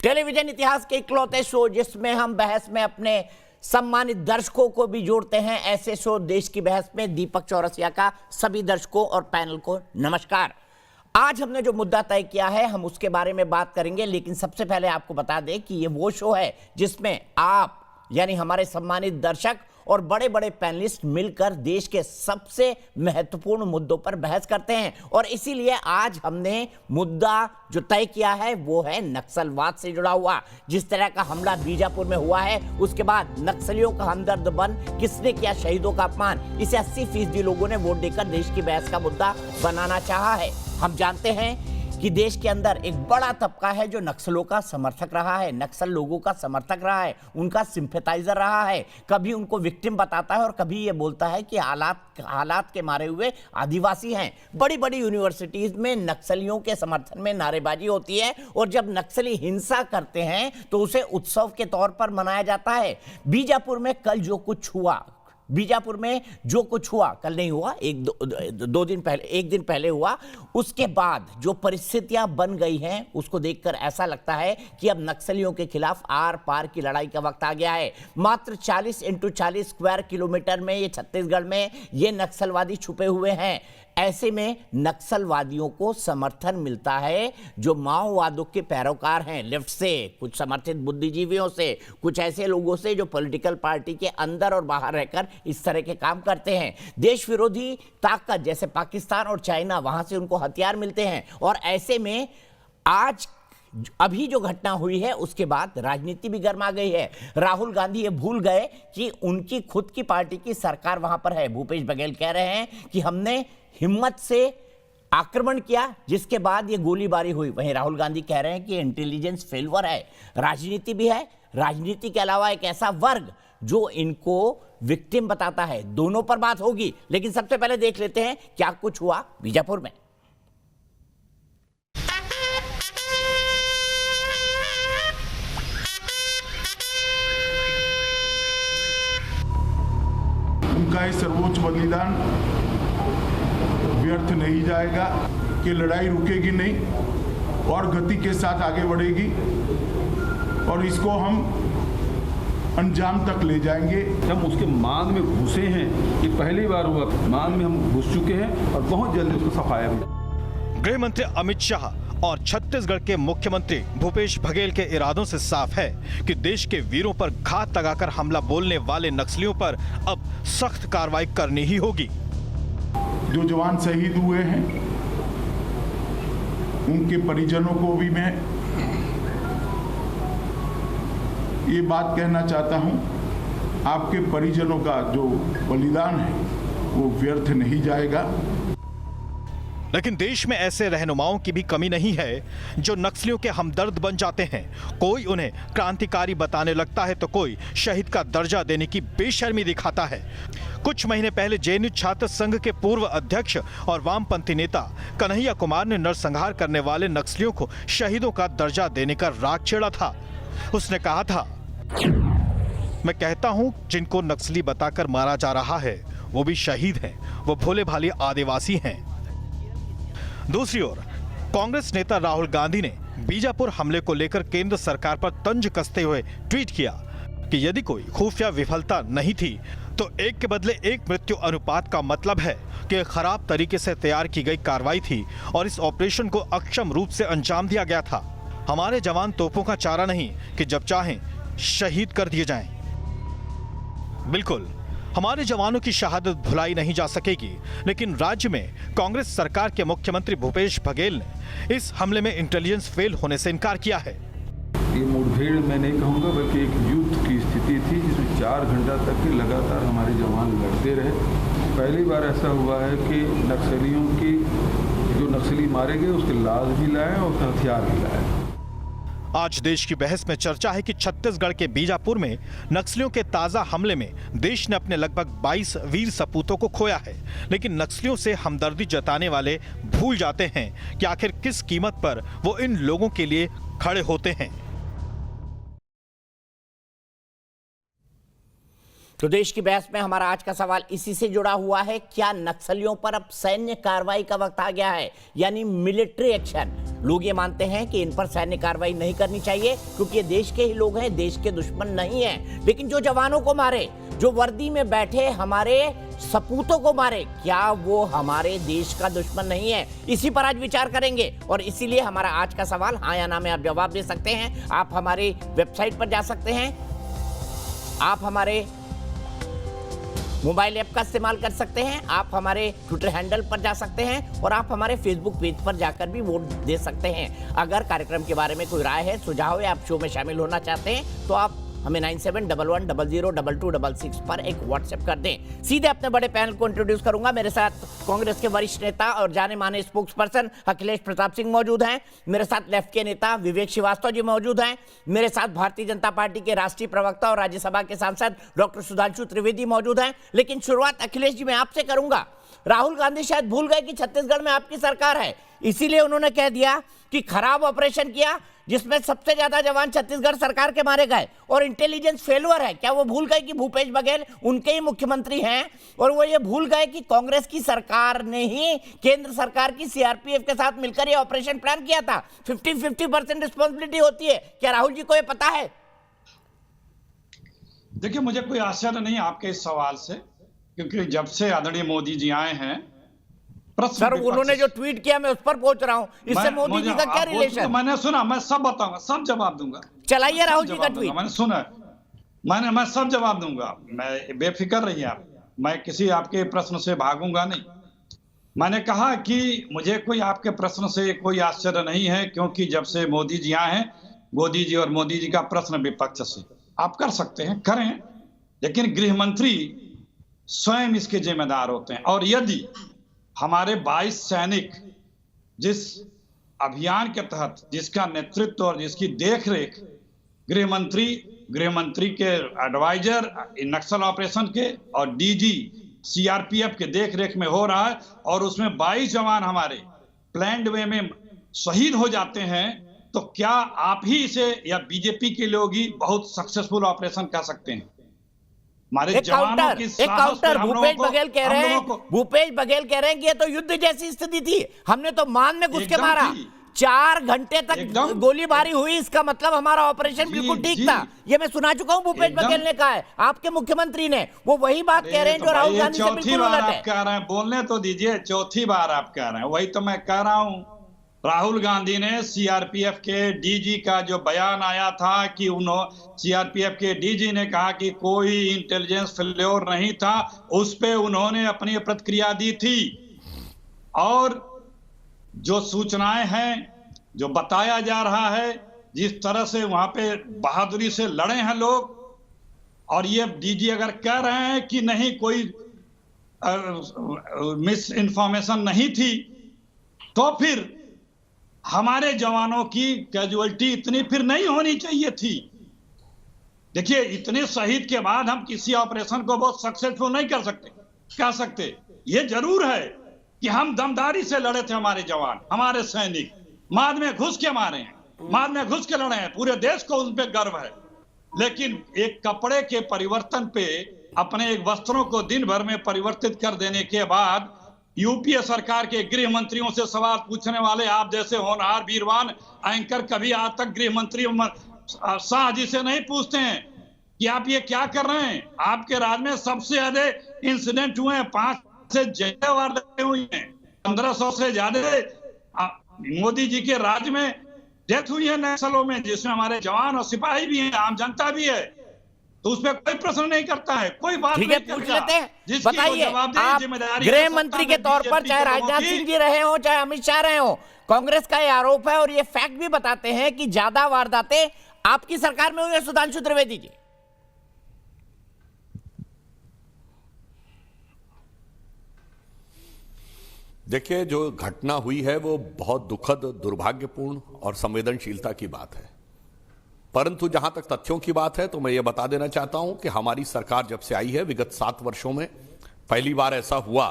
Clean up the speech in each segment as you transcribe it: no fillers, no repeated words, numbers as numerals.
Television इतिहास के इकलौते शो जिसमें हम बहस में अपने सम्मानित दर्शकों को भी जोड़ते हैं, ऐसे शो देश की बहस में दीपक चौरसिया का सभी दर्शकों और पैनल को नमस्कार। आज हमने जो मुद्दा तय किया है हम उसके बारे में बात करेंगे, लेकिन सबसे पहले आपको बता दें कि ये वो शो है जिसमें आप यानी हमारे सम्मानित दर्शक और बड़े बड़े पैनलिस्ट मिलकर देश के सबसे महत्वपूर्ण मुद्दों पर बहस करते हैं। और इसीलिए आज हमने मुद्दा जो तय किया है वो है नक्सलवाद से जुड़ा हुआ। जिस तरह का हमला बीजापुर में हुआ है, उसके बाद नक्सलियों का हमदर्द बन किसने किया शहीदों का अपमान, इसे 80% लोगों ने वोट देकर देश की बहस का मुद्दा बनाना चाहा है। हम जानते हैं कि देश के अंदर एक बड़ा तबका है जो नक्सलों का समर्थक रहा है, नक्सल लोगों का समर्थक रहा है, उनका सिंपैथाइजर रहा है। कभी उनको विक्टिम बताता है और कभी ये बोलता है कि हालात के मारे हुए आदिवासी हैं। बड़ी बड़ी यूनिवर्सिटीज में नक्सलियों के समर्थन में नारेबाजी होती है और जब नक्सली हिंसा करते हैं तो उसे उत्सव के तौर पर मनाया जाता है। बीजापुर में कल जो कुछ हुआ, बीजापुर में जो कुछ हुआ, कल नहीं हुआ, एक दिन पहले हुआ, उसके बाद जो परिस्थितियां बन गई हैं उसको देखकर ऐसा लगता है कि अब नक्सलियों के खिलाफ आर पार की लड़ाई का वक्त आ गया है। मात्र 40 × 40 स्क्वायर किलोमीटर में ये छत्तीसगढ़ में ये नक्सलवादी छुपे हुए हैं। ऐसे में नक्सलवादियों को समर्थन मिलता है जो माओवादियों के पैरोकार हैं, लेफ्ट से, कुछ समर्थित बुद्धिजीवियों से, कुछ ऐसे लोगों से जो पॉलिटिकल पार्टी के अंदर और बाहर रहकर इस तरह के काम करते हैं। देश विरोधी ताकत जैसे पाकिस्तान और चाइना, वहां से उनको हथियार मिलते हैं। और ऐसे में आज अभी जो घटना हुई है उसके बाद राजनीति भी गर्मा गई है। राहुल गांधी ये भूल गए कि उनकी खुद की पार्टी की सरकार वहां पर है। भूपेश बघेल कह रहे हैं कि हमने हिम्मत से आक्रमण किया जिसके बाद ये गोलीबारी हुई। वहीं राहुल गांधी कह रहे हैं कि इंटेलिजेंस फेल्योर है। राजनीति भी है, राजनीति के अलावा एक ऐसा वर्ग जो इनको विक्टिम बताता है। दोनों पर बात होगी, लेकिन सबसे पहले देख लेते हैं क्या कुछ हुआ बीजापुर में। उनका ये सर्वोच्च बलिदान व्यर्थ नहीं जाएगा, कि लड़ाई रुकेगी नहीं और गति के साथ आगे बढ़ेगी और इसको हम अंजाम तक ले जाएंगे। हम उसके मांग में घुसे हैं, ये पहली बार हुआ, मांग में हम घुस चुके हैं और बहुत जल्दी उसको सफाया भी। गृह मंत्री अमित शाह और छत्तीसगढ़ के मुख्यमंत्री भूपेश बघेल के इरादों से साफ है कि देश के वीरों पर घात लगाकर हमला बोलने वाले नक्सलियों पर अब सख्त कार्रवाई करनी ही होगी। जो जवान शहीद हुए हैं उनके परिजनों को भी मैं ये बात कहना चाहता हूं, आपके परिजनों का जो बलिदान है वो व्यर्थ नहीं जाएगा। लेकिन देश में ऐसे रहनुमाओं की भी कमी नहीं है जो नक्सलियों के हमदर्द बन जाते हैं। कोई उन्हें क्रांतिकारी बताने लगता है तो कोई शहीद का दर्जा देने की बेशर्मी दिखाता है। कुछ महीने पहले जेएनयू छात्र संघ के पूर्व अध्यक्ष और वामपंथी नेता कन्हैया कुमार ने नरसंहार करने वाले नक्सलियों को शहीदों का दर्जा देने का राग छेड़ा था। उसने कहा था, मैं कहता हूं जिनको नक्सली बताकर मारा जा रहा है वो भी शहीद हैं, वो भोले भाले आदिवासी हैं। दूसरी ओर कांग्रेस नेता राहुल गांधी ने बीजापुर हमले को लेकर केंद्र सरकार पर तंज कसते हुए ट्वीट किया कि यदि कोई खुफिया विफलता नहीं थी तो एक के बदले एक मृत्यु अनुपात का मतलब है कि खराब तरीके से तैयार की गई कार्रवाई थी और इस ऑपरेशन को अक्षम रूप से अंजाम दिया गया था। हमारे जवान तोपों का चारा नहीं कि जब चाहें शहीद कर दिए जाएं। बिल्कुल, हमारे जवानों की शहादत भुलाई नहीं जा सकेगी, लेकिन राज्य में कांग्रेस सरकार के मुख्यमंत्री भूपेश बघेल ने इस हमले में इंटेलिजेंस फेल होने से इनकार किया है। ये मुठभेड़ मैं नहीं कहूँगा बल्कि एक युद्ध की स्थिति थी जिसमें 4 घंटा तक के लगातार हमारे जवान लड़ते रहे। पहली बार ऐसा हुआ है कि नक्सलियों की जो नक्सली मारे गए उसके लाश भी लाए और हथियार भी लाए। आज देश की बहस में चर्चा है कि छत्तीसगढ़ के बीजापुर में नक्सलियों के ताजा हमले में देश ने अपने लगभग 22 वीर सपूतों को खोया है। लेकिन नक्सलियों से हमदर्दी जताने वाले भूल जाते हैं कि आखिर किस कीमत पर वो इन लोगों के लिए खड़े होते हैं। तो देश की बहस में हमारा आज का सवाल इसी से जुड़ा हुआ है, क्या नक्सलियों पर अब सैन्य कार्रवाई का वक्त आ गया है, यानी मिलिट्री एक्शन। लोग ये मानते हैं कि इन पर सैन्य कार्रवाई नहीं करनी चाहिए क्योंकि ये देश के ही लोग हैं, देश के दुश्मन नहीं हैं। लेकिन जो जवानों को मारे, जो वर्दी में बैठे हमारे सपूतों को मारे, क्या वो हमारे देश का दुश्मन नहीं है? इसी पर आज विचार करेंगे और इसीलिए हमारा आज का सवाल हाँ या ना में आप जवाब दे सकते हैं। आप हमारी वेबसाइट पर जा सकते हैं, आप हमारे मोबाइल ऐप का इस्तेमाल कर सकते हैं, आप हमारे ट्विटर हैंडल पर जा सकते हैं और आप हमारे फेसबुक पेज पर जाकर भी वोट दे सकते हैं। अगर कार्यक्रम के बारे में कोई राय है, सुझाव है, आप शो में शामिल होना चाहते हैं तो आप हमें 9711002266 पर एक व्हाट्सएप कर दें। सीधे अपने बड़े पैनल को इंट्रोड्यूस करूंगा। मेरे साथ कांग्रेस के वरिष्ठ नेता और जाने माने स्पोक्स पर्सन अखिलेश प्रताप सिंह मौजूद हैं। मेरे साथ लेफ्ट के नेता विवेक श्रीवास्तव जी मौजूद हैं। मेरे साथ भारतीय जनता पार्टी के राष्ट्रीय प्रवक्ता और राज्यसभा के सांसद डॉक्टर सुधांशु त्रिवेदी मौजूद हैं। लेकिन शुरुआत अखिलेश जी मैं आपसे करूंगा। राहुल गांधी शायद भूल गए कि छत्तीसगढ़ में आपकी सरकार है, इसीलिए उन्होंने कह दिया कि खराब ऑपरेशन किया जिसमें सबसे ज्यादा जवान छत्तीसगढ़ सरकार के मारे गए और इंटेलिजेंस फेल्योर है। क्या वो भूल गए कि भूपेश बघेल उनके ही मुख्यमंत्री हैं और वो ये भूल गए कि कांग्रेस की सरकार ने ही केंद्र सरकार की सीआरपीएफ के साथ मिलकर ये ऑपरेशन प्लान किया था? 50-50% रिस्पॉन्सिबिलिटी होती है। क्या राहुल जी को ये पता है? देखिए, मुझे कोई आश्चर्य नहीं आपके इस सवाल से, क्योंकि जब से आदरणीय मोदी जी आए हैं सर, उन्होंने जो ट्वीट किया मैं उस पर पहुंच रहा हूं, इससे मोदी जी का क्या रिलेशन? तो मैंने सुना, मैं सब बताऊंगा, सब जवाब दूंगा। चलाइए राहुल जी का ट्वीट। मैंने सुना, मैं सब जवाब दूंगा, मैं बेफिक्र रहिए आप, मैं किसी आपके प्रश्न से भागूंगा नहीं। मैंने कहा कि मुझे कोई आपके प्रश्न से कोई आश्चर्य नहीं है, क्योंकि जब से मोदी जी आए हैं, मोदी जी और मोदी जी का प्रश्न विपक्ष से आप कर सकते हैं, करें, लेकिन गृह मंत्री स्वयं इसके जिम्मेदार होते हैं। और यदि हमारे 22 सैनिक जिस अभियान के तहत, जिसका नेतृत्व और जिसकी देखरेख गृह मंत्री के एडवाइजर नक्सल ऑपरेशन के और डीजी सीआरपीएफ के देखरेख में हो रहा है और उसमें 22 जवान हमारे प्लैंड वे में शहीद हो जाते हैं, तो क्या आप ही इसे या बीजेपी के लोग ही बहुत सक्सेसफुल ऑपरेशन कह सकते हैं? एक काउंटर भूपेश बघेल कह रहे हैं कि ये तो युद्ध जैसी स्थिति थी, हमने तो मान में घुस के मारा, 4 घंटे तक गोलीबारी हुई, इसका मतलब हमारा ऑपरेशन बिल्कुल ठीक था। ये मैं सुना चुका हूं, भूपेश बघेल ने कहा है, आपके मुख्यमंत्री ने, वो वही बात कह रहे हैं जो राहुल गांधी से बिल्कुल उलट है। कह रहे हैं, बोलने तो दीजिए, चौथी बार आप कह रहे हैं, वही तो मैं कह रहा हूं। राहुल गांधी ने सीआरपीएफ के डीजी का जो बयान आया था कि सीआरपीएफ के डीजी ने कहा कि कोई इंटेलिजेंस फेल्योर नहीं था, उस पे उन्होंने अपनी प्रतिक्रिया दी थी। और जो सूचनाएं हैं, जो बताया जा रहा है, जिस तरह से वहां पे बहादुरी से लड़े हैं लोग, और ये डीजी अगर कह रहे हैं कि नहीं कोई मिस इन्फॉर्मेशन नहीं थी, तो फिर हमारे जवानों की कैजुअलिटी इतनी फिर नहीं होनी चाहिए थी। देखिए, इतने शहीद के बाद हम किसी ऑपरेशन को बहुत सक्सेसफुल नहीं कर सकते। ये जरूर है कि हम दमदारी से लड़े थे, हमारे जवान, हमारे सैनिक माद में घुस के मारे हैं, माद में घुस के लड़े हैं, पूरे देश को उन पर गर्व है। लेकिन एक कपड़े के परिवर्तन पे, अपने एक वस्त्रों को दिन भर में परिवर्तित कर देने के बाद यूपीए सरकार के गृह मंत्रियों से सवाल पूछने वाले आप जैसे होनहार वीरवान एंकर कभी आज तक गृह मंत्री शाह जी से नहीं पूछते हैं कि आप ये क्या कर रहे हैं? आपके राज्य में सबसे ज्यादा इंसिडेंट हुए हैं, 5 से ज्यादा वारदातें हुई हैं, 1500 से ज्यादा मोदी जी के राज्य में डेथ हुई है नक्सलों में, जिसमें हमारे जवान और सिपाही भी हैं, आम जनता भी है। तो उस पर कोई प्रश्न नहीं करता है, कोई बात नहीं करता। पूछ लेते हैं, बताइए, आप गृह मंत्री के तौर पर चाहे राजनाथ सिंह जी रहे हो चाहे अमित शाह रहे हो, कांग्रेस का ये आरोप है और ये फैक्ट भी बताते हैं कि ज्यादा वारदातें आपकी सरकार में हुई है। सुधांशु त्रिवेदी जी, देखिए, जो घटना हुई है वो बहुत दुखद, दुर्भाग्यपूर्ण और संवेदनशीलता की बात है, परंतु जहां तक तथ्यों की बात है तो मैं ये बता देना चाहता हूं कि हमारी सरकार जब से आई है, विगत 7 वर्षों में पहली बार ऐसा हुआ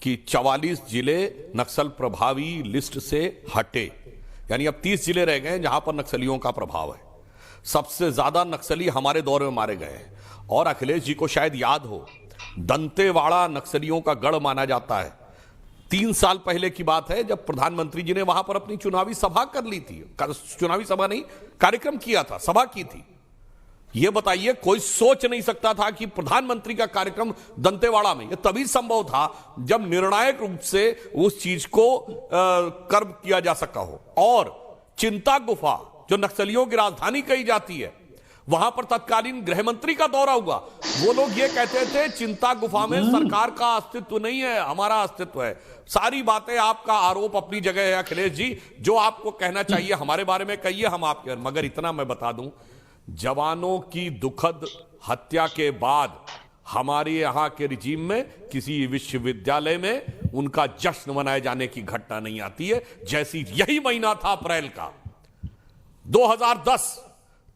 कि 44 जिले नक्सल प्रभावी लिस्ट से हटे, यानी अब 30 जिले रह गए जहां पर नक्सलियों का प्रभाव है। सबसे ज्यादा नक्सली हमारे दौर में मारे गए हैं। और अखिलेश जी को शायद याद हो, दंतेवाड़ा नक्सलियों का गढ़ माना जाता है। 3 साल पहले की बात है जब प्रधानमंत्री जी ने वहां पर अपनी चुनावी सभा कर ली थी, चुनावी सभा नहीं, कार्यक्रम किया था, सभा की थी। यह बताइए, कोई सोच नहीं सकता था कि प्रधानमंत्री का कार्यक्रम दंतेवाड़ा में, यह तभी संभव था जब निर्णायक रूप से उस चीज को कर्म किया जा सका हो। और चिंता गुफा जो नक्सलियों की राजधानी कही जाती है, वहां पर तत्कालीन गृह मंत्री का दौरा हुआ। वो लोग ये कहते थे चिंता गुफा में सरकार का अस्तित्व नहीं है, हमारा अस्तित्व है। सारी बातें, आपका आरोप अपनी जगह है अखिलेश जी, जो आपको कहना चाहिए हमारे बारे में कहिए, हम आपके। मगर इतना मैं बता दूं, जवानों की दुखद हत्या के बाद हमारे यहां के रिजीम में किसी विश्वविद्यालय में उनका जश्न मनाए जाने की घटना नहीं आती है। जैसी यही महीना था अप्रैल का 2010,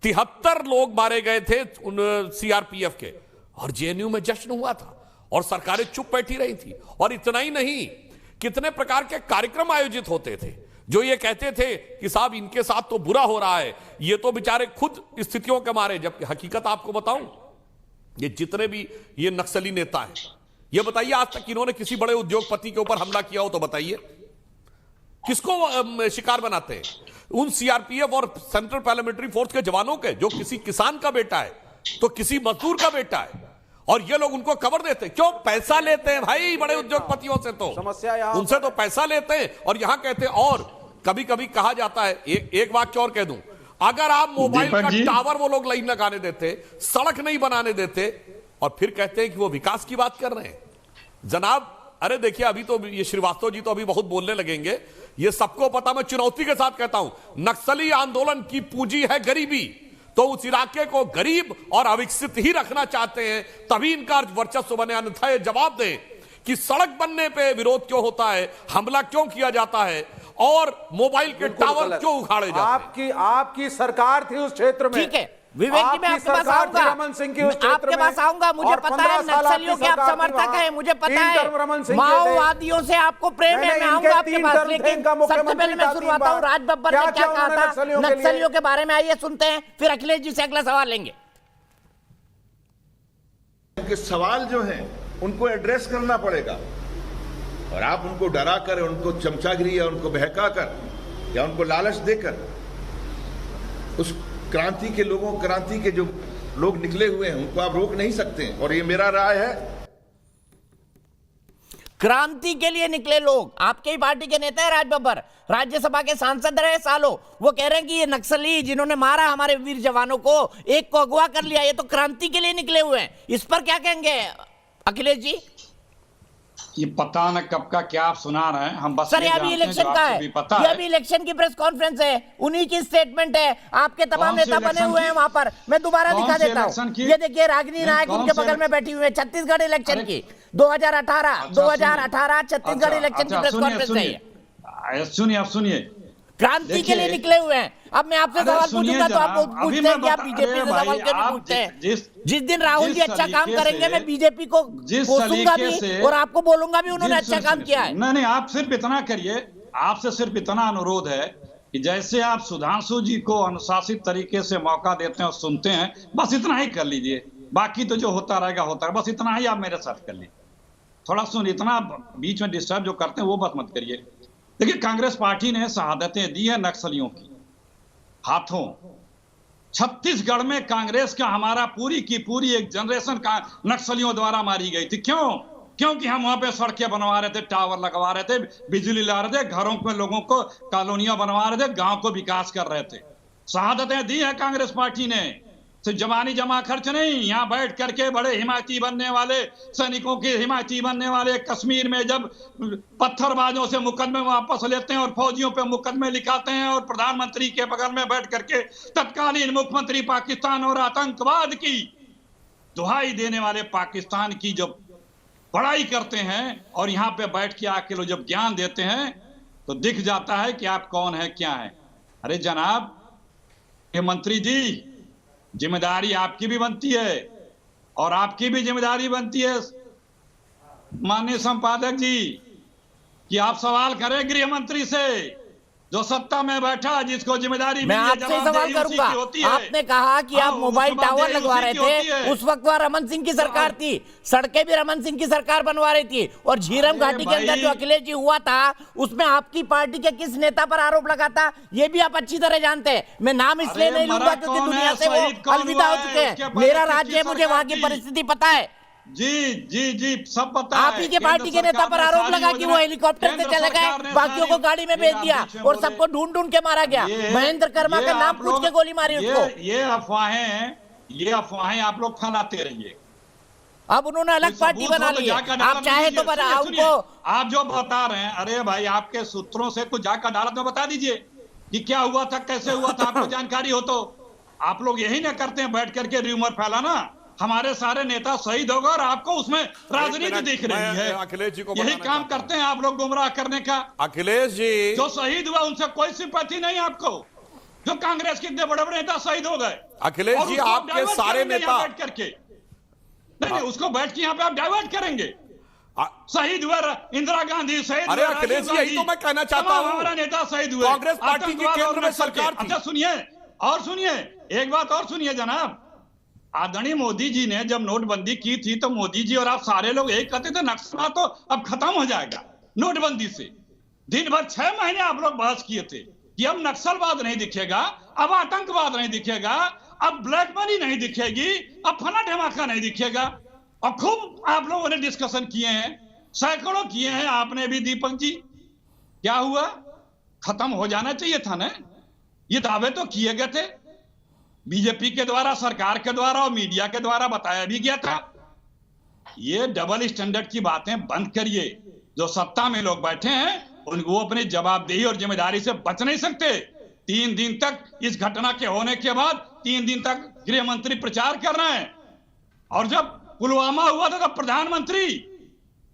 73 लोग मारे गए थे सीआरपीएफ के, और जेएनयू में जश्न हुआ था और सरकारें चुप बैठी रही थी। और इतना ही नहीं, कितने प्रकार के कार्यक्रम आयोजित होते थे जो ये कहते थे कि साहब इनके साथ तो बुरा हो रहा है, ये तो बेचारे खुद स्थितियों के मारे। जबकि हकीकत आपको बताऊं, ये जितने भी ये नक्सली नेता हैं, ये बताइए आज तक इन्होंने किसी बड़े उद्योगपति के ऊपर हमला किया हो तो बताइए, किसको शिकार बनाते हैं? उन सीआरपीएफ और सेंट्रल पार्लियामेंट्री फोर्स के जवानों के, जो किसी किसान का बेटा है तो किसी मजदूर का बेटा है, और ये लोग उनको कवर देते हैं। क्यों? पैसा लेते हैं भाई बड़े उद्योगपतियों से, तो समस्या उनसे तो पैसा लेते हैं और यहां कहते हैं। और कभी कभी कहा जाता है, एक वाक्य और कह दूं, अगर आप मोबाइल का टावर वो लोग लाइन लगाने देते, सड़क नहीं बनाने देते, और फिर कहते हैं कि वो विकास की बात कर रहे हैं। जनाब, अरे देखिए, अभी तो ये श्रीवास्तव जी तो अभी बहुत बोलने लगेंगे, ये सबको पता, मैं चुनौती के साथ कहता हूं, नक्सली आंदोलन की पूंजी है गरीबी। तो उस इलाके को गरीब और अविकसित ही रखना चाहते हैं, तभी इनका वर्चस्व बने। अन्यथा ये जवाब दें कि सड़क बनने पे विरोध क्यों होता है, हमला क्यों किया जाता है, और मोबाइल के टावर क्यों उखाड़े जाते हैं। आपकी सरकार थी उस क्षेत्र में। ठीक है विवेक जी, मैं आपके पास आऊंगा, आपके पास आऊंगा। मुझे पता है नक्सलियों के आप समर्थक हैं, मुझे पता है माओवादियों से आपको प्रेम है, मैं आऊंगा आपके पास। लेकिन सबसे पहले मैं शुरुआता हूं, राज बब्बर ने क्या कहा था नक्सलियों के बारे में, आइए सुनते हैं, फिर अखिलेश जी से अगला सवाल लेंगे। उनके सवाल जो हैं उनको एड्रेस करना पड़ेगा, और आप उनको डरा कर, उनको चमचागिरी या उनको बहका कर या उनको लालच देकर उस क्रांति के लोगों, क्रांति के जो लोग निकले हुए हैं उनको आप रोक नहीं सकते। और ये मेरा राय है, क्रांति के लिए निकले लोग, आपके ही पार्टी के नेता है राज बब्बर, राज्यसभा के सांसद रहे सालों, वो कह रहे हैं कि ये नक्सली जिन्होंने मारा हमारे वीर जवानों को, एक को अगवा कर लिया, ये तो क्रांति के लिए निकले हुए हैं। इस पर क्या कहेंगे अखिलेश जी? ये पता न कब का क्या आप सुना रहे हैं, हम बस सर ये अभी इलेक्शन का है, ये अभी इलेक्शन की प्रेस कॉन्फ्रेंस है, उन्हीं की स्टेटमेंट है, आपके तमाम नेता बने हुए हैं वहां पर। मैं दोबारा दिखा देता हूं, ये देखिए रागिनी नायक उनके बगल में बैठी हुई है, छत्तीसगढ़ इलेक्शन की 2018 छत्तीसगढ़ इलेक्शन की प्रेस कॉन्फ्रेंस है। सुनिए, आप सुनिए, क्रांति के लिए निकले हुए हैं। अब मैं आपसे सवाल पूछूंगा तो आप पूछते हैं कि आप बीजेपी से सवाल क्यों नहीं पूछते हैं? जिस दिन राहुल जी अच्छा काम करेंगे मैं बीजेपी को कोसूंगा भी और आपको बोलूंगा भी उन्होंने अच्छा काम किया है। नहीं, आप सिर्फ इतना करिए, आपसे सिर्फ इतना अनुरोध है कि जैसे आप सुधांशु जी को अनुशासित तरीके से मौका देते हैं और सुनते हैं, बस इतना ही कर लीजिए। बाकी तो जो होता रहेगा होता है, बस इतना ही आप मेरे साथ कर लीजिए। थोड़ा सुन, इतना बीच में डिस्टर्ब जो करते हैं वो बस मत करिए। देखिए, कांग्रेस पार्टी ने शहादतें दी है नक्सलियों की हाथों। छत्तीसगढ़ में कांग्रेस का हमारा पूरी की पूरी एक जनरेशन का नक्सलियों द्वारा मारी गई थी। क्योंकि हम वहां पे सड़कें बनवा रहे थे, टावर लगवा रहे थे, बिजली ला रहे थे, घरों में लोगों को कॉलोनियां बनवा रहे थे, गांव को विकास कर रहे थे। शहादतें दी है कांग्रेस पार्टी ने, सिर्फ जवानी जमा खर्च नहीं। यहाँ बैठ करके बड़े हिमायती बनने वाले, सैनिकों के हिमायती बनने वाले, कश्मीर में जब पत्थरबाजों से मुकदमे वापस लेते हैं और फौजियों पे मुकदमे लिखाते हैं, और प्रधानमंत्री के बगल में बैठ करके तत्कालीन मुख्यमंत्री पाकिस्तान और आतंकवाद की दुहाई देने वाले पाकिस्तान की जब बड़ाई करते हैं, और यहाँ पे बैठ के आके लोग जब ज्ञान देते हैं, तो दिख जाता है कि आप कौन है, क्या है। अरे जनाब ये मंत्री जी, जिम्मेदारी आपकी भी बनती है, और आपकी भी जिम्मेदारी बनती है माननीय संपादक जी, कि आप सवाल करें गृह मंत्री से जो सत्ता में बैठा जिसको जिम्मेदारी मैं मिली है, आपसे सवाल जवाबदेही उसी करूंगा। की होती है। आपने कहा कि आप हाँ, मोबाइल टावर जवाबदेही लगवा उसी रहे की होती थे, है। उस वक्त वहां रमन सिंह की सरकार थी, सड़कें भी रमन सिंह की सरकार बनवा रही थी, और झीरम अरे घाटी के अंदर भाई। जो अखिलेश जी हुआ था उसमें आपकी पार्टी के किस नेता पर आरोप लगा था, ये भी आप अच्छी तरह जानते हैं। मैं नाम इसलिए अरे नहीं लूंगा मरा क्योंकि कौन दुनिया है, से वो शहीद कौन अलविदा हुआ हो है, चुके उसके हैं। पहले मेरा किसकी राज्य है, मुझे वहां की सरकार थी? परिस्थिति पता है। जी सब पता आप है। ही के पार्टी के नेता पर आरोप लगा कि वो हेलीकॉप्टर से चले गए, बाकियों को गाड़ी में भेज दिया और सबको ढूंढ ढूंढ के मारा गया। महेंद्र कर्मा का नाम पूछ के गोली मारी उसको। ये अफवाहें आप लोग फैलाते रहिए। अब उन्होंने अलग पार्टी बना ली है, आप चाहे तो बना उनको। आप जो बता रहे हैं, अरे भाई आपके सूत्रों से कुछ जाकर अदालत में बता दीजिए कि क्या हुआ था, कैसे हुआ था, आपको जानकारी हो तो। आप लोग यही ना करते हैं बैठ करके र्यूमर फैलाना, हमारे सारे नेता शहीद हो गए और आपको उसमें राजनीति दिख रही है। अखिलेश जी को यही बताना काम चाहता हूं। करते हैं आप लोग गुमराह करने का। अखिलेश जी जो शहीद हुआ उनसे कोई सिंपैथी नहीं आपको, जो कांग्रेस के इतने बड़े बड़े नेता शहीद हो गए। अखिलेश और जी, उसको आपके डाइवर्ट सारे करेंगे नेता- यहाँ बैठ करके नहीं, उसको बैठ के यहाँ पे आप डाइवर्ट करेंगे। शहीद हुए इंदिरा गांधी, शहीद अरे हुए अखिलेश राजीव जी, यही गांधी, तो मैं कहना चाहता तमाम हूं। हमारे नेता शहीद हुए। कांग्रेस पार्टी की आतंकवाद केंद्र और में नक्सल के- सरकार थी। अच्छा सुनिए, एक बात और सुनिए जनाब। आदरणीय मोदी जी ने जब नोटबंदी की थी तो मोदी जी और आप सारे लोग यही कहते थे नक्सलवाद तो अब खत्म हो जाएगा नोटबंदी से। दिन भर 6 महीने आप लोग बहस किए थे कि अब नक्सलवाद नहीं दिखेगा, अब आतंकवाद नहीं दिखेगा, अब ब्लैक मनी नहीं दिखेगी, अब फला धमाका नहीं दिखेगा। और खूब आप लोगों ने डिस्कशन किए हैं, सैकड़ों किए हैं आपने भी। दीपक जी क्या हुआ, खत्म हो जाना चाहिए था ना, ये दावे तो किए गए थे बीजेपी के द्वारा, सरकार के द्वारा और मीडिया के द्वारा बताया भी गया था। ये डबल स्टैंडर्ड की बातें बंद करिए। जो सत्ता में लोग बैठे हैं उनको अपनी जवाबदेही और जिम्मेदारी से बच नहीं सकते। 3 दिन तक इस घटना के होने के बाद 3 दिन तक गृह मंत्री प्रचार कर रहे हैं, और जब पुलवामा हुआ था तब प्रधानमंत्री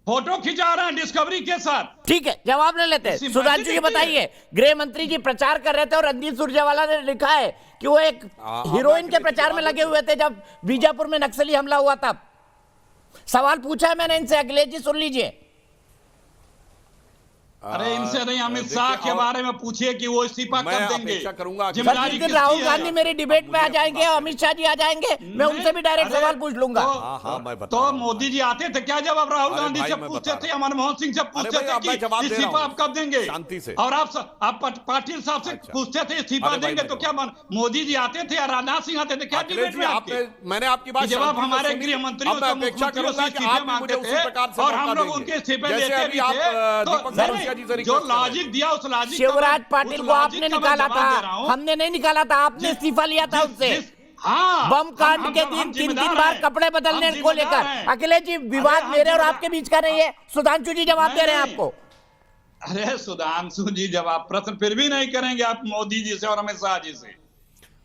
फोटो खिंचा रहे हैं डिस्कवरी के साथ। ठीक है, जवाब ले लेते हैं। सुधांशु जी बताइए, गृह मंत्री जी प्रचार कर रहे थे और रणदीप सुरजेवाला ने लिखा है कि वो एक हीरोइन के प्रचार में लगे हुए थे जब बीजापुर में नक्सली हमला हुआ था। सवाल पूछा है मैंने इनसे, अखिलेश जी सुन लीजिए। अरे इनसे नहीं, अमित शाह के बारे में पूछिए कि वो इस्तीफा मैं कब देंगे। अपेक्षा करूंगा कि- जिम्मेदारी जिस दिन किसकी राहुल है? गांधी मेरी डिबेट में आ जाएंगे और अमित शाह जी आ जाएंगे, मैं उनसे भी डायरेक्ट अरे, सवाल पूछ लूंगा। हाँ, मैं बता तो रहा हूं। मोदी जी आते थे क्या जब आप राहुल अरे गांधी भाई, से मैं पूछते बता थे, रहा मनमोहन सिंह से पूछते भाई, अब मैं थे जवाब कि दे रहा इस्तीफा हूं। आप कब देंगे, शांति से। और आप पाटिल साहब से अच्छा। पूछते थे इस्तीफा अरे भाई, देंगे, मैं तो क्या मोदी जी आते थे या राजनाथ सिंह आते थे क्या अखिलेश डिबेट जी, में आपने आपके? मैंने आपकी बात कि जब आप शांति से हमारे सुनी। गृह मंत्रियों अब मैं से अपेक्षा मुख्यमंत्रियों करूंगा से कि इस्तीफे आप भी मुझे मांगते उसी थे प्रकार से और मौका हम लोग देंगे। उनके इस्तीफे जैसे देते अभी भी आप, थे। दीपक तो भरसिया जी से जो रिक्वेस्ट कर रहे हैं। लॉजिक दिया उस लॉजिक शिवराज पाटिल को आपने निकाला था, हमने नहीं निकाला था, आपने इस्तीफा लिया था उससे। हाँ, बम कांड हम- के हम- दिन हम 3-3 जिम्मेदार बार हैं। कपड़े बदलने हम को जिम्मेदार लेकर। हैं। अखिलेश जी, विवाद हम मेरे और जिम्मेदार- आपके बीच का नहीं है। सुधांशु जी जवाब दे रहे हैं नहीं। आपको। अरे सुधांशु जी जवाब प्रश्न फिर भी नहीं करेंगे आप मोदी जी से और अमित शाह जी से।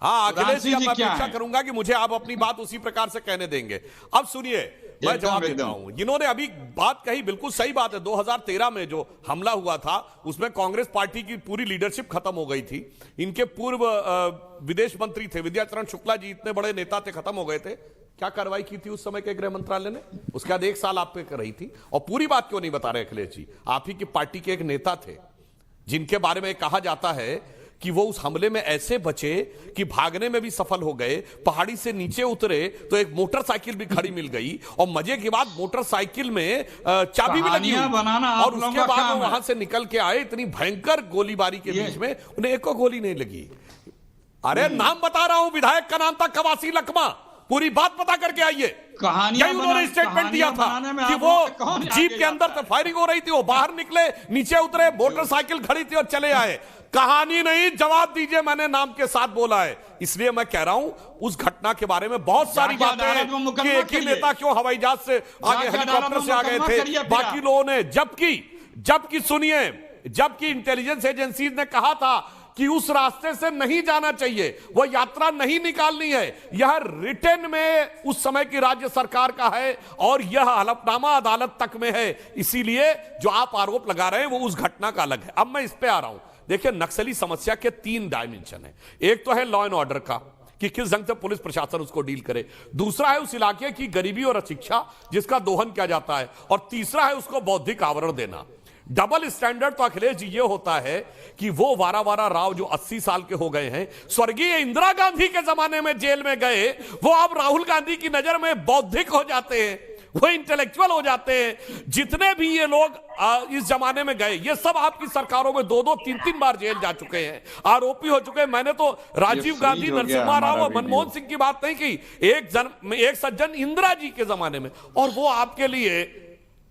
हाँ अखिलेश जी, सुधांशु जी मैं क्या अपेक्षा है? करूंगा कि मुझे आप अपनी बात उसी प्रकार से कहने देंगे। अब सुनिए, मैं एकदम, जवाब देता एकदम। हूं। जिन्होंने अभी बात कही बिल्कुल सही बात है। 2013 में जो हमला हुआ था उसमें कांग्रेस पार्टी की पूरी लीडरशिप खत्म हो गई थी। इनके पूर्व विदेश मंत्री थे विद्याचरण शुक्ला जी, इतने बड़े नेता थे, खत्म हो गए थे। क्या कार्रवाई की थी उस समय के गृह मंत्रालय ने? उसके बाद 1 साल आप पे कर रही थी। और पूरी बात क्यों नहीं बता रहे अखिलेश जी? आप ही की पार्टी के एक नेता थे जिनके बारे में कहा जाता है कि वो उस हमले में ऐसे बचे कि भागने में भी सफल हो गए। पहाड़ी से नीचे उतरे तो एक मोटरसाइकिल भी खड़ी मिल गई, और मजे की बात मोटरसाइकिल में चाबी भी लगी कहानियां हुई। बनाना आप और लोगों उसके का बाद काम वो है। वहां से निकल के आए, इतनी भयंकर गोलीबारी के बीच में उन्हें एको गोली नहीं लगी। अरे नाम बता रहा हूं, विधायक का नाम था कवासी लखमा। पूरी बात पता करके आइए। कहानियां यही उन्होंने स्टेटमेंट दिया था कि वो जीप के अंदर से फायरिंग हो रही थी, वो बाहर निकले, नीचे उतरे, मोटरसाइकिल खड़ी थी और चले आए। कहानी नहीं, जवाब दीजिए, मैंने नाम के साथ बोला है। इसलिए मैं कह रहा हूं उस घटना के बारे में बहुत सारी बातें हैं कि एक ही नेता क्यों हवाई जहाज से आगे, हेलीकॉप्टर से आ गए थे, बाकी लोगों ने। जबकि सुनिए, जबकि इंटेलिजेंस एजेंसीज ने कहा था कि उस रास्ते से नहीं जाना चाहिए, वो यात्रा नहीं निकालनी है। यह रिटर्न में उस समय की राज्य सरकार का है और यह हलफनामा अदालत तक में है। इसीलिए जो आप आरोप लगा रहे हैं वो उस घटना का अलग है। अब मैं इस पे आ रहा हूं। देखिए, नक्सली समस्या के 3 डायमेंशन है। एक तो है लॉ एंड ऑर्डर का, कि किस ढंग से पुलिस प्रशासन उसको डील करे। दूसरा है उस इलाके की गरीबी और अशिक्षा जिसका दोहन किया जाता है। और तीसरा है उसको बौद्धिक आवरण देना। डबल स्टैंडर्ड तो अखिलेश जी ये होता है कि वो वारा राव जो 80 साल के हो गए हैं, स्वर्गीय इंदिरा गांधी के जमाने में जेल में गए, वो अब राहुल गांधी की नजर में बौद्धिक हो जाते हैं, वो इंटेलेक्चुअल हो जाते हैं। जितने भी ये लोग इस जमाने में गए, ये सब आपकी सरकारों में 2-2, 3-3 बार जेल जा चुके हैं, आरोपी हो चुके हैं। मैंने तो राजीव गांधी, नरसिम्हा राव और मनमोहन सिंह की बात नहीं की, एक सज्जन इंदिरा जी के जमाने में, और वो आपके लिए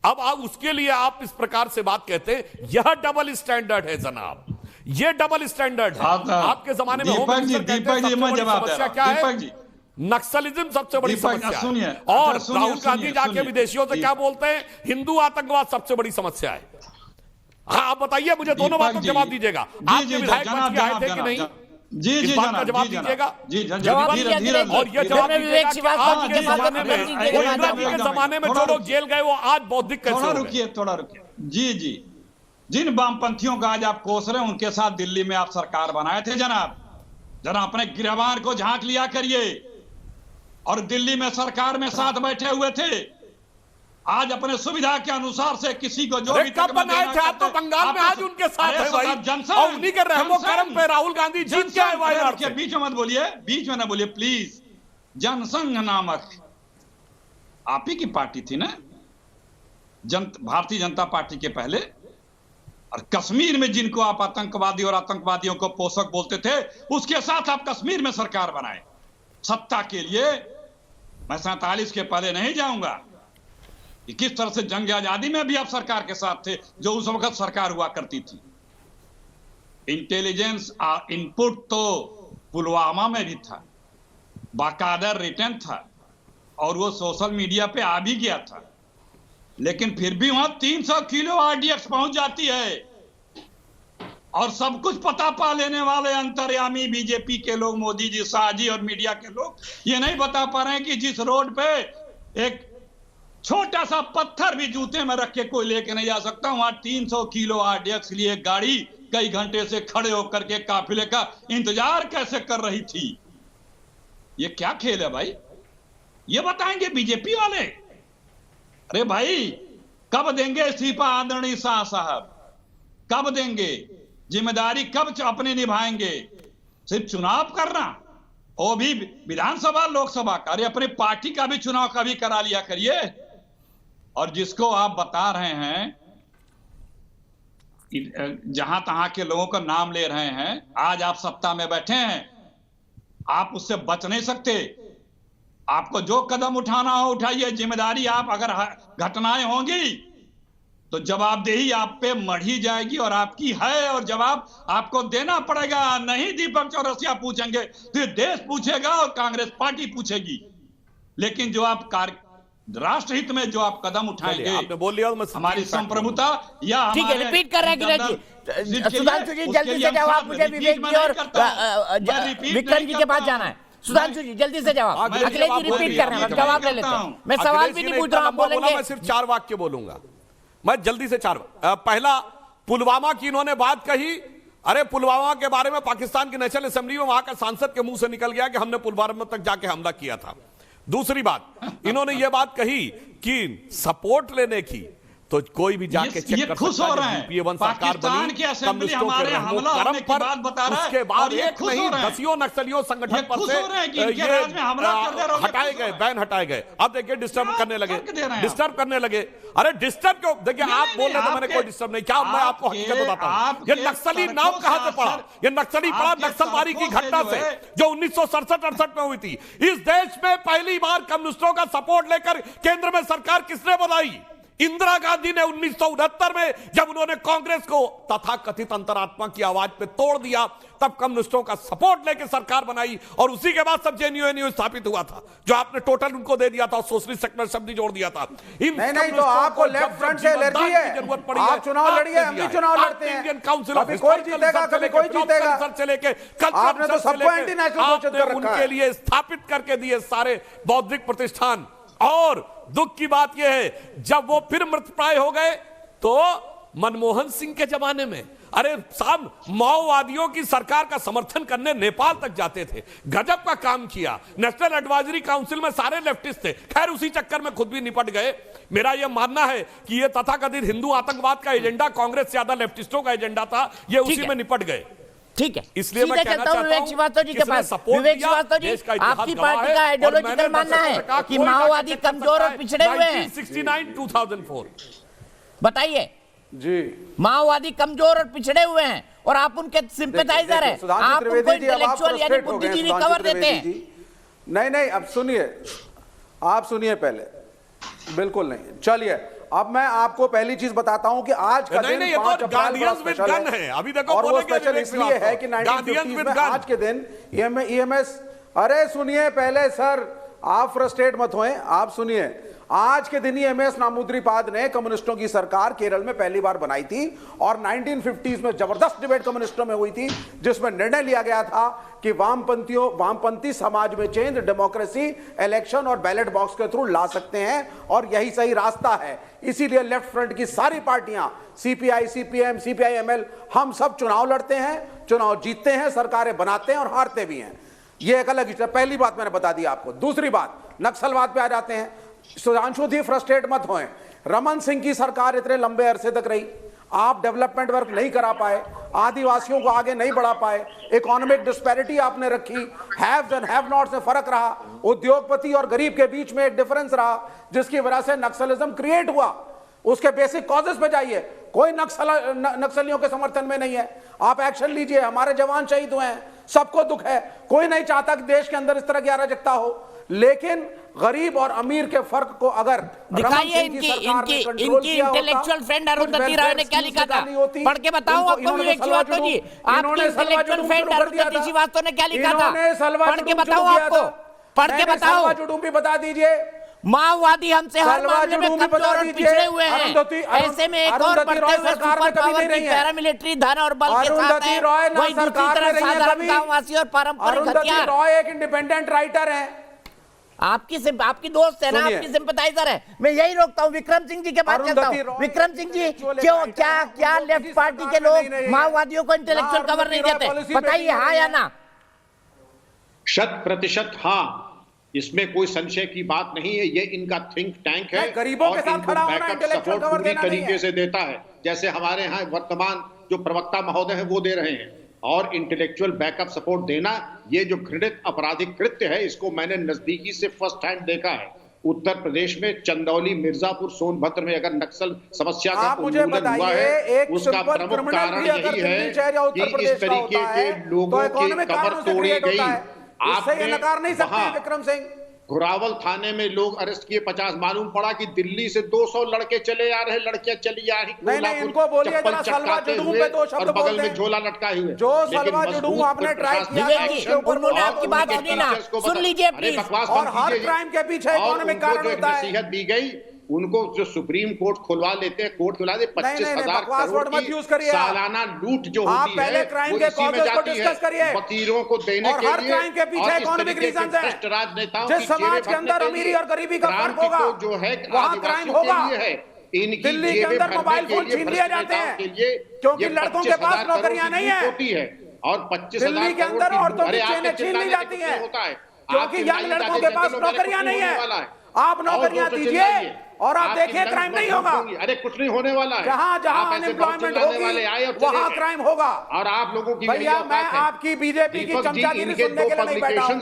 अब आप उसके लिए आप इस प्रकार से बात कहते हैं। यह डबल स्टैंडर्ड है जनाब, ये डबल स्टैंडर्ड है। आपके जमाने में दीपक जी मैं जवाब दे रहा हूं। क्या है? दीपक जी, नक्सलिज्म सबसे बड़ी समस्या सुनिए, है। और सुनिए, राहुल गांधी सुनिए, जाके सुनिए। विदेशियों से क्या बोलते हैं? हिंदू आतंकवाद सबसे बड़ी समस्या है। हाँ, आप बताइए, मुझे दोनों बातों का जवाब दीजिएगा। आपके विधायक बच के आए थे कि नहीं? जी इस बात का जवाब दीजिएगा। जवाब धीरे दीजिए। धीरे और ये जवाब विवेक दीजिएगा कि आज के जमाने में, दीजिएगा। इंदिरा जी के जमाने में जो लोग जेल गए वो आज बौद्धिक कैसे हो गए? थोड़ा रुकिए। जी, जिन वामपंथियों का आज आप कोस रहे हैं, उनके साथ दिल्ली में आप सरकार बनाए थे जनाब। जरा अपने गिरबान को झांक लिया करिए। और दिल्ली में सरकार में साथ बैठे हुए थे। आज अपने सुविधा के अनुसार से किसी को जो भी कब बनाए थे आप? तो बंगाल में आज उनके साथ है भाई, और उन्हीं के रहमो करम पे राहुल गांधी जीत के आए वायनाड से। बीच में मत बोलिए, बीच में ना बोलिए प्लीज। जनसंघ नामक आप ही की पार्टी थी ना, भारतीय जनता पार्टी के पहले। और कश्मीर में जिनको आप आतंकवादी और आतंकवादियों को पोषक बोलते थे, उसके साथ आप कश्मीर में सरकार बनाए सत्ता के लिए। मैं 47 के पहले नहीं जाऊंगा कि किस तरह से जंग आजादी में भी आप सरकार के साथ थे, जो उस वक्त सरकार हुआ करती थी। इंटेलिजेंस इनपुट तो पुलवामा में भी था, बाकायदा रिटर्न था, और वो सोशल मीडिया पे आ भी गया था। लेकिन फिर भी वहां 300 किलो आरडीएक्स पहुंच जाती है, और सब कुछ पता पा लेने वाले अंतर्यामी बीजेपी के लोग, मोदी जी, शाह जी और मीडिया के लोग ये नहीं बता पा रहे हैं कि जिस रोड पे एक छोटा सा पत्थर भी जूते में रख के कोई लेके नहीं जा सकता, वहां 300 किलो आरडीएक्स लिए गाड़ी कई घंटे से खड़े होकर के काफिले का इंतजार कैसे कर रही थी। ये क्या खेल है भाई? ये बताएंगे बीजेपी वाले? अरे भाई, कब देंगे इस्तीफा आदरणीय शाह साहब? कब देंगे? जिम्मेदारी कब अपने निभाएंगे? सिर्फ चुनाव करना, वो भी विधानसभा लोकसभा का, अरे अपनी पार्टी का भी चुनाव कभी करा लिया करिए। और जिसको आप बता रहे हैं, जहां तहां के लोगों का नाम ले रहे हैं, आज आप सत्ता में बैठे हैं, आप उससे बच नहीं सकते। आपको जो कदम उठाना हो उठाइए, जिम्मेदारी आप, अगर घटनाएं होंगी तो जवाबदेही आप पे मढ़ी जाएगी, और आपकी है, और जवाब आपको देना पड़ेगा। नहीं दीपक चौरसिया पूछेंगे तो ये देश पूछेगा और कांग्रेस पार्टी पूछेगी। लेकिन जो आप राष्ट्रहित में जो आप कदम उठाएंगे, आपने बोल लिया, हमारी संप्रभुता या ठीक है, रिपीट कर रहे हैं। सुधांशु जी जल्दी से जवाब, मुझे विवेक जी और विक्रम जी के पास जाना है। सुधांशु जी जल्दी से जवाब। अखिलेश जी रिपीट कर रहे हैं, जवाब ले लेते हैं। मैं सवाल भी नहीं पूछ रहा हूं, आप बोलेंगे। मैं सिर्फ 4 वाक्य बोलूंगा, मैं जल्दी से 4। पहला, पुलवामा की इन्होंने बात कही। अरे पुलवामा के बारे में पाकिस्तान की नेशनल असेंबली में वहां का सांसद के मुंह से निकल गया कि हमने पुलवामा तक जाके हमला किया था। दूसरी बात, इन्होंने ये बात कही कि सपोर्ट लेने की, तो कोई भी जाके चेक कर खुश हो रहे हैं। पाकिस्तान की असेंबली हमारे हमला होने की बात बता रहा है, उसके बाद ये एक नहीं, दसियों नक्सलियों संगठन पर से हटाए गए, बैन हटाए गए। अब देखिए डिस्टर्ब करने लगे। अरे डिस्टर्ब क्यों? देखिए, आप बोल रहे थे मैंने कोई डिस्टर्ब नहीं किया। मैं आपको हकीकत बताता हूं, ये नक्सली नाम कहां से पड़ा? ये नक्सली पड़ा नक्सलबारी की घटना से, जो 1967-68 में हुई थी। इस देश में पहली बार कम्युनिस्टों का सपोर्ट लेकर केंद्र में सरकार किसने बनाई? इंदिरा गांधी ने 1969 में, जब उन्होंने कांग्रेस को तथाकथित अंतरात्मा की आवाज पे तोड़ दिया, तब कम्युनिस्टों का सपोर्ट लेकर सरकार बनाई, और उसी के बाद सब जेएनयू स्थापित हुआ था, जो आपने टोटल उनको दे दिया था और सोशलिस्ट सेक्टर शब्द जोड़ दिया था। नहीं तो आपको लेफ्ट फ्रंट से एलर्जी है, आप चुनाव लड़िए, हम भी चुनाव लड़ते हैं। इंडियन काउंसिल ऑफ कभी कोई जीतेगा, कभी कोई जीतेगा। से लेके आपने तो सबको एंटी नेशनल घोषित कर रखा है। उनके लिए स्थापित करके दिए सारे बौद्धिक प्रतिष्ठान। और दुख की बात यह है, जब वो फिर मृतप्राय हो गए, तो मनमोहन सिंह के जमाने में। अरे साहब, माओवादियों की सरकार का समर्थन करने नेपाल तक जाते थे, गजब का काम किया। नेशनल एडवाइजरी काउंसिल में सारे लेफ्टिस्ट थे, खैर उसी चक्कर में खुद भी निपट गए। मेरा यह मानना है कि यह तथाकथित हिंदू आतंकवाद का एजेंडा कांग्रेस से ज्यादा लेफ्टिस्टों का एजेंडा था, ये उसी में निपट गए। ठीक है, इसलिए मैं कहना चाहता हूं विवेक श्रीवास्तव जी के पास। विवेक श्रीवास्तव जी, आपकी पार्टी का आइडियोलॉजिकल मानना है कि माओवादी कमजोर और पिछड़े हुए हैं। 1969-2004 बताइए जी, माओवादी कमजोर और पिछड़े हुए हैं और आप उनके सिंपैथाइजर हैं, आप उनको इंटेलेक्चुअल यानी बुद्धिजीवी कवर देते हैं। नहीं, अब सुनिए, आप सुनिए पहले, बिल्कुल नहीं। चलिए, अब मैं आपको पहली चीज बताता हूं कि आज का दिन 5 अप्रैल बड़ा स्पेशल है। अभी देखो, और वो स्पेशल इसलिए है कि 1950 में आज के दिन ईएमएस, अरे सुनिए पहले सर, आप फ्रस्ट्रेट मत होएं, आप सुनिए। आज के दिन ही एमएस नामुद्रीपाद ने कम्युनिस्टों की सरकार केरल में पहली बार बनाई थी और 1950s में जबरदस्त डिबेट कम्युनिस्टों में हुई थी, जिसमें निर्णय लिया गया था कि वामपंथी समाज में चेंज डेमोक्रेसी इलेक्शन और बैलेट बॉक्स के थ्रू ला सकते हैं और यही सही रास्ता है। इसीलिए लेफ्ट फ्रंट की सारी पार्टियां, सीपीआई, सीपीएम, सीपीआई-एमएल, हम सब चुनाव लड़ते हैं, चुनाव जीतते हैं, सरकारें बनाते हैं और हारते भी हैं। यह एक अलग, पहली बात मैंने बता दी आपको। दूसरी बात, नक्सलवाद पे आ जाते हैं। सुधांशु जी फ्रस्ट्रेट मत होएं, रमन सिंह की सरकार इतने लंबे अरसे तक रही, आप डेवलपमेंट वर्क नहीं करा पाए, आदिवासियों को आगे नहीं बढ़ा पाए, इकोनॉमिक डिस्पैरिटी आपने रखी, हैव्स एंड हैव नॉट्स में फर्क रहा, उद्योगपति और गरीब के बीच में एक डिफरेंस रहा, जिसकी वजह से नक्सलिज्म क्रिएट हुआ। उसके बेसिक कॉजेस पे जाइए, कोई नक्सलियों के समर्थन में नहीं है। आप एक्शन लीजिए, हमारे जवान शहीद हुए हैं, सबको दुख है, कोई नहीं चाहता कि देश के अंदर इस तरह की अराजकता हो, लेकिन गरीब और अमीर के फर्क को अगर दिखाइए। इनकी इंटेलेक्चुअल फ्रेंड अरुंधति रॉय ने क्या लिखा था, पढ़ के बताओ आपको विवेक श्रीवास्तव जी। आपकी इंटेलेक्चुअल फ्रेंड अरुंधति श्रीवास्तव ने क्या लिखा था, पढ़ के बताओ, आपको पढ़ के बताओ, बता दीजिए। माओवादी हमसे हर मामले में कमजोर और पिछड़े हुए हैं, ऐसे में एक और बढ़ते हुए सुपर पावर की पैरामिलिट्री धन और बल के साथ है, वही दूसरी तरफ साधारण गांववासी और पारंपरिक हथियार। रॉय एक इंडिपेंडेंट राइटर है, आपकी दोस्त है ना, आपकी सिंपैथाइजर है। मैं यही रोकता हूँ, विक्रम सिंह जी के पास चलता हूँ। विक्रम सिंह जी, क्यों, क्या लेफ्ट पार्टी के लोग माओवादियों को इंटेलेक्चुअल कवर नहीं देते? बताइए, हाँ या ना? 100% हाँ, इसमें कोई संशय की बात नहीं है। ये इनका थिंक टैंक है, गरीबों के साथ खड़ा होना बैकअप सपोर्ट पूरी तरीके से देता है, जैसे हमारे यहाँ वर्तमान जो प्रवक्ता महोदय हैं वो दे रहे हैं। और इंटेलेक्चुअल बैकअप सपोर्ट देना, ये जो घृणित आपराधिक कृत्य है, इसको मैंने नजदीकी से फर्स्ट हैंड देखा है। उत्तर प्रदेश में चंदौली, मिर्जापुर, सोनभद्र में अगर नक्सल समस्या का उन्मूलन हुआ है, उसका प्रमुख कारण यही है कि इस तरीके के लोगों की कमर तोड़ी गई। आपने नकार नहीं सकते विक्रम सिंह। घुरावल थाने में लोग अरेस्ट किए, 50 मालूम पड़ा कि दिल्ली से 200 लड़के चले आ रहे, लड़कियां चली आ रही, नहीं, इनको बोलिए जरा सलवा जुडू पे 2 शब्द बोल दें, में झोला लटकाए हुए। जो सलवा जुडू आपने ट्राई किया, उन्होंने आपकी बात सुनी ना, सुन लीजिए प्लीज। और हर क्राइम के पीछे इकोनॉमिक कारण होता है। नसीहत दी गई उनको, जो सुप्रीम कोर्ट खुलवा लेते हैं, कोर्ट खुलवा दे 25,000 करोड़ की सालाना लूट जो होती है, क्राइम के कॉजेस को डिस्कस करिए, वकीलों को देने के लिए। हर क्राइम के पीछे इकोनॉमिक रीजंस है। राजनेताओं जिस समाज के अंदर अमीरी और गरीबी का फर्क होगा, जो है वहाँ क्राइम होगा। दिल्ली के अंदर मोबाइल फोन छीन लिए जाते हैं क्योंकि लड़कों के पास नौकरियां नहीं है, और 25,000 दिल्ली के अंदर औरतों की चेनें छीन ली जाती हैं क्योंकि यंग लड़कों के पास नौकरियां नहीं है। आप नौकरियां दीजिए और आप देखिए क्राइम नहीं होगा। अरे कुछ नहीं होने वाला है, जहां अनएम्प्लॉयमेंट होगी वहां क्राइम होगा। और आप लोगों की भैया, मैं आपकी बीजेपी की चमचागिरी सुनने के लिए नहीं बैठा हूं।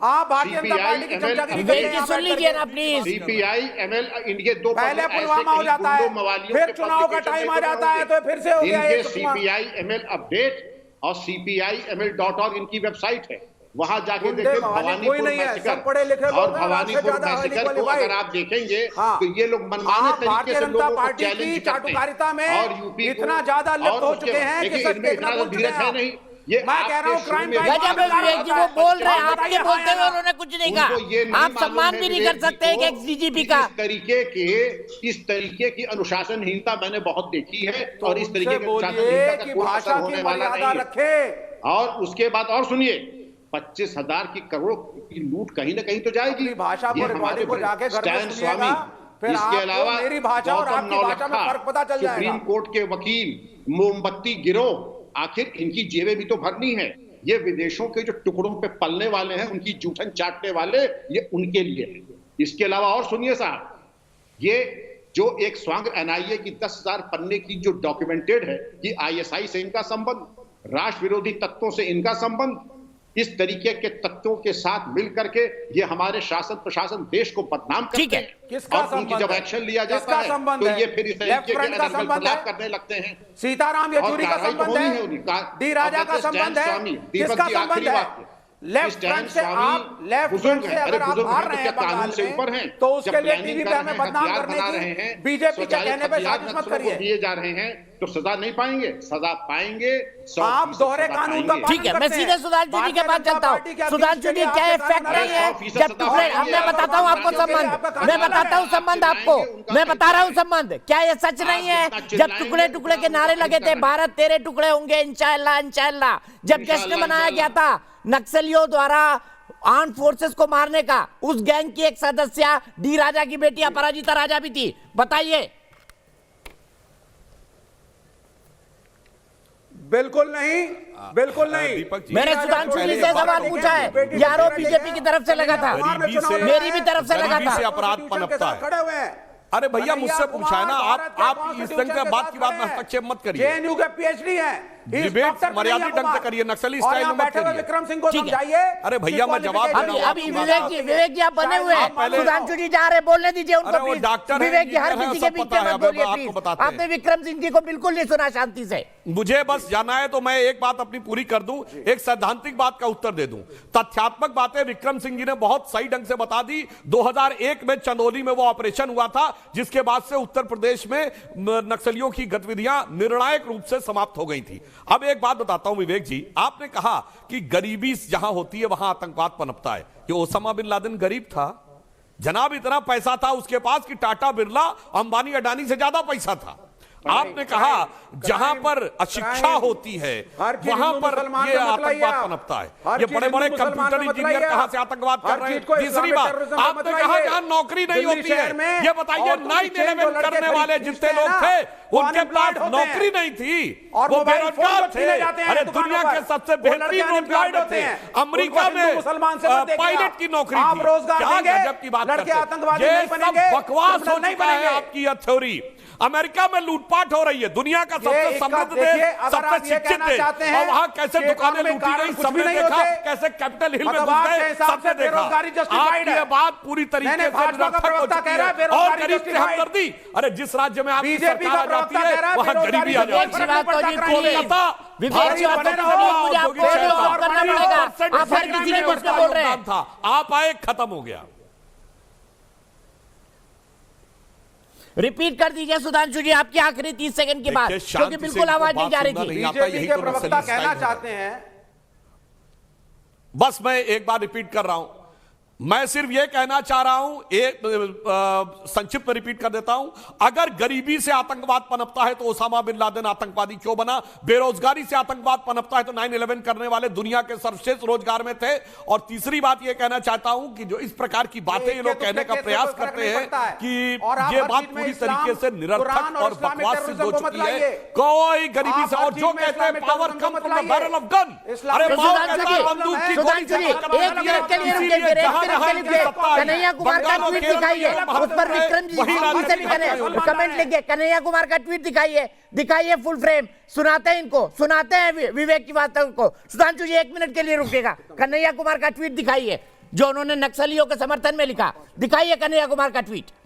आप भारतीय जनता पार्टी की चमचागिरी सुन लीजिए ना प्लीज। सीपीआई-एमएल इनके 2 पहले पुलवामा हो जाता है, फिर चुनाव का टाइम आ जाता है, तो फिर से हो गया ये सीपीआई-एमएल अपडेट और CPI-ML.org इनकी वेबसाइट है, वहां जाके देखें। भवानीपुर मैसेकर और भवानीपुर मैसेकर को अगर आप देखेंगे तो ये लोग मनमाने तरीके से लोगों को चैलेंज करते हैं और यूपी इतना ज्यादा लिप्त हो चुके हैं कि सच देखना भूल चुके हैं। नहीं, ये मैं कह रहा हूं क्राइम विवेक जी वो बोल रहे हैं, आपके बोलते हुए उन्होंने कुछ नहीं कहा। आप सम्मान भी नहीं कर सकते एक एक्स-डीजीपी का। इस तरीके की अनुशासनहीनता मैंने बहुत देखी है और इस तरीके की अनुशासनहीनता का कोई असर होने वाला नहीं है। और उसके बाद और सुनिए, 25,000 की करोड़ की लूट कहीं ना कहीं तो जाएगी। भाषा को जाके स्टैन स्वामी फिर इसके आपको अलावा मेरी भाषा और गौतम आपकी भाषा में नवलखा, फर्क पता चल जाएगा। सुप्रीम कोर्ट के वकील, मोमबत्ती गिरोह, आखिर इनकी जेबें भी तो भरनी है। ये विदेशों के जो टुकड़ों पे पलने वाले हैं, उनकी जूठन चाटने वाले, ये उनके लिए है। इसके अलावा और सुनिए साहब, ये जो एक स्वांग एनआईए की 10,000 पन्ने की जो डॉक्यूमेंटेड है कि आईएसआई से इनका संबंध, राष्ट्र विरोधी तत्वों से इनका संबंध, इस तरीके के तत्वों के साथ मिलकर के ये हमारे शासन प्रशासन देश को बदनाम करते हैं। किसका और उनकी जब संबंध है? एक्शन लिया जाता किसका है संबंध तो है? ये फिर इस लेफ्ट तरीके फ्रंट के का अनर्गल संबंध बदलाव है? करने लगते हैं। सीताराम येचुरी का संबंध है? डी राजा का संबंध है? किसका संबंध है? लेफ्ट फ्रंट से आप लेफ्ट फ्रंट से अगर आप बाहर रहे हैं बंगाल में, तो उसके लिए टीवी पे हमें बदनाम करने की बीजेपी के कहने पे साजिश मत करिए। दिए जा रहे हैं तो सजा नहीं पाएंगे, सजा पाएंगे। आप दोहरे कानून का ठीक है, मैं सीधे सुधांशु जी के पास चलता हूँ। सुधांशु जी, क्या इफेक्ट नहीं है जब टुकड़े, मैं बताता हूँ आपको संबंध, मैं बताता हूँ संबंध आपको, मैं बता रहा हूँ संबंध। क्या ये सच नहीं है जब टुकड़े टुकड़े के नारे लगे थे, भारत तेरे टुकड़े होंगे इंशाअल्लाह इंशाअल्लाह, जब जश्न मनाया गया था नक्सलियों द्वारा आर्म फोर्सेस को मारने का, उस गैंग की एक सदस्य डी राजा की बेटी अपराजिता राजा भी थी, बताइए। बिल्कुल नहीं, बिल्कुल नहीं। मैंने सुधांशु जी से सवाल पूछा है, यारो बीजेपी की तरफ से लगा था, मेरी भी तरफ से लगा था। अपराध पनपता है। खड़े हुए हैं। अरे भैया, मुझसे पूछा है ना, आप इस ढंग के बात की बात में हस्तक्षेप मत करिए। जेएनयू के पीएचडी हैं, डिबेट मर्यादित ढंग से करिए, नक्सली स्टाइल में मत करिए। विक्रम सिंह को समझाइए। अरे भैया, मैं जवाब अभी विवेक जी आप बने हुए हैं, सुधांशु जी जा रहे, बोलने दीजिए उनको प्लीज। विवेक जी हर किसी के बीच में मत बोलिए प्लीज। आपने विक्रम सिंह जी को बिल्कुल नहीं सुना शांति से। मुझे बस जाना है तो मैं एक बात अपनी पूरी कर दूं, एक सैद्धांतिक बात का उत्तर दे दूं। तथ्यात्मक बातें विक्रम सिंह जी ने बहुत सही ढंग से बता दी। 2001 में चंदौली में वो ऑपरेशन हुआ था, जिसके बाद से उत्तर प्रदेश में नक्सलियों की गतिविधियां निर्णायक रूप से समाप्त हो गई थी। अब एक बात बताता हूं विवेक जी, आपने कहा कि गरीबी जहां होती है वहां आतंकवाद पनपता है। कि ओसामा बिन लादेन गरीब था जनाब, इतना पैसा था उसके पास कि टाटा बिरला अंबानी अडानी से ज्यादा पैसा था। आपने कहा जहां पर अशिक्षा होती है वहां पर ये आतंकवाद पनपता है। ये बड़े बड़े कंप्यूटर इंजीनियर कहां से आतंकवाद कर रहे हैं। तीसरी बात, आपने कहा जहां नौकरी नहीं होती है, ये बताइए 9/11 करने वाले जितने लोग थे उनके पास नौकरी नहीं थी, वो बेरोजगार थे। अरे दुनिया के सबसे बेहतरीन रोजगार में थे, अमेरिका में पायलट की नौकरी थी। क्या गजब की बात करते हैं। ये सब बकवास हो चुका है आपकी यह थ्योरी। अमेरिका में लूटपाट हो रही है, दुनिया का सबसे समृद्ध देश, सबसे शिक्षित देश, और वहां कैसे दुकानें लूटी गई सबने देखा, कैसे कैपिटल हिल में घुस गए सबने देखा। आपकी ये बात पूरी तरीके से निरर्थक हो चुकी है और गरीब से हमदर्दी। अरे जिस राज्य में आपकी सरकार आ जाती है वहां गरीबी आ जाती है। कोलकाता था, आप आए खत्म हो गया। रिपीट कर दीजिए सुधांशु जी आपकी आखिरी 30 सेकंड की बात, क्योंकि बिल्कुल आवाज नहीं जा रही थी। बीजेपी के प्रवक्ता कहना चाहते हैं, बस मैं एक बार रिपीट कर रहा हूं, मैं सिर्फ यह कहना चाह रहा हूं, एक संक्षिप्त में रिपीट कर देता हूं। अगर गरीबी से आतंकवाद पनपता है तो ओसामा बिन लादेन आतंकवादी क्यों बना? बेरोजगारी से आतंकवाद पनपता है तो 9/11 करने वाले दुनिया के सर्वश्रेष्ठ रोजगार में थे। और तीसरी बात यह कहना चाहता हूं कि जो इस प्रकार की बातें ये लोग कहने का प्रयास करते हैं कि ये बात पूरी तरीके से निरर्थक और बकवास सिद्ध हो चुकी है। कोई गरीबी से, और जो कहते हैं power come from the barrel of gun, अरे बंदूक की गोली कन्हैया कुमार का ट्वीट दिखाइए, उस पर विक्रम जी से भी कमेंट लिखिए। कन्हैया कुमार का ट्वीट दिखाइए फुल फ्रेम, सुनाते हैं इनको, सुनाते हैं विवेक की बातों को। सुधांशु जी 1 मिनट के लिए रुकिएगा, कन्हैया कुमार का ट्वीट दिखाइए जो उन्होंने नक्सलियों के समर्थन में लिखा, दिखाइए कन्हैया कुमार का ट्वीट।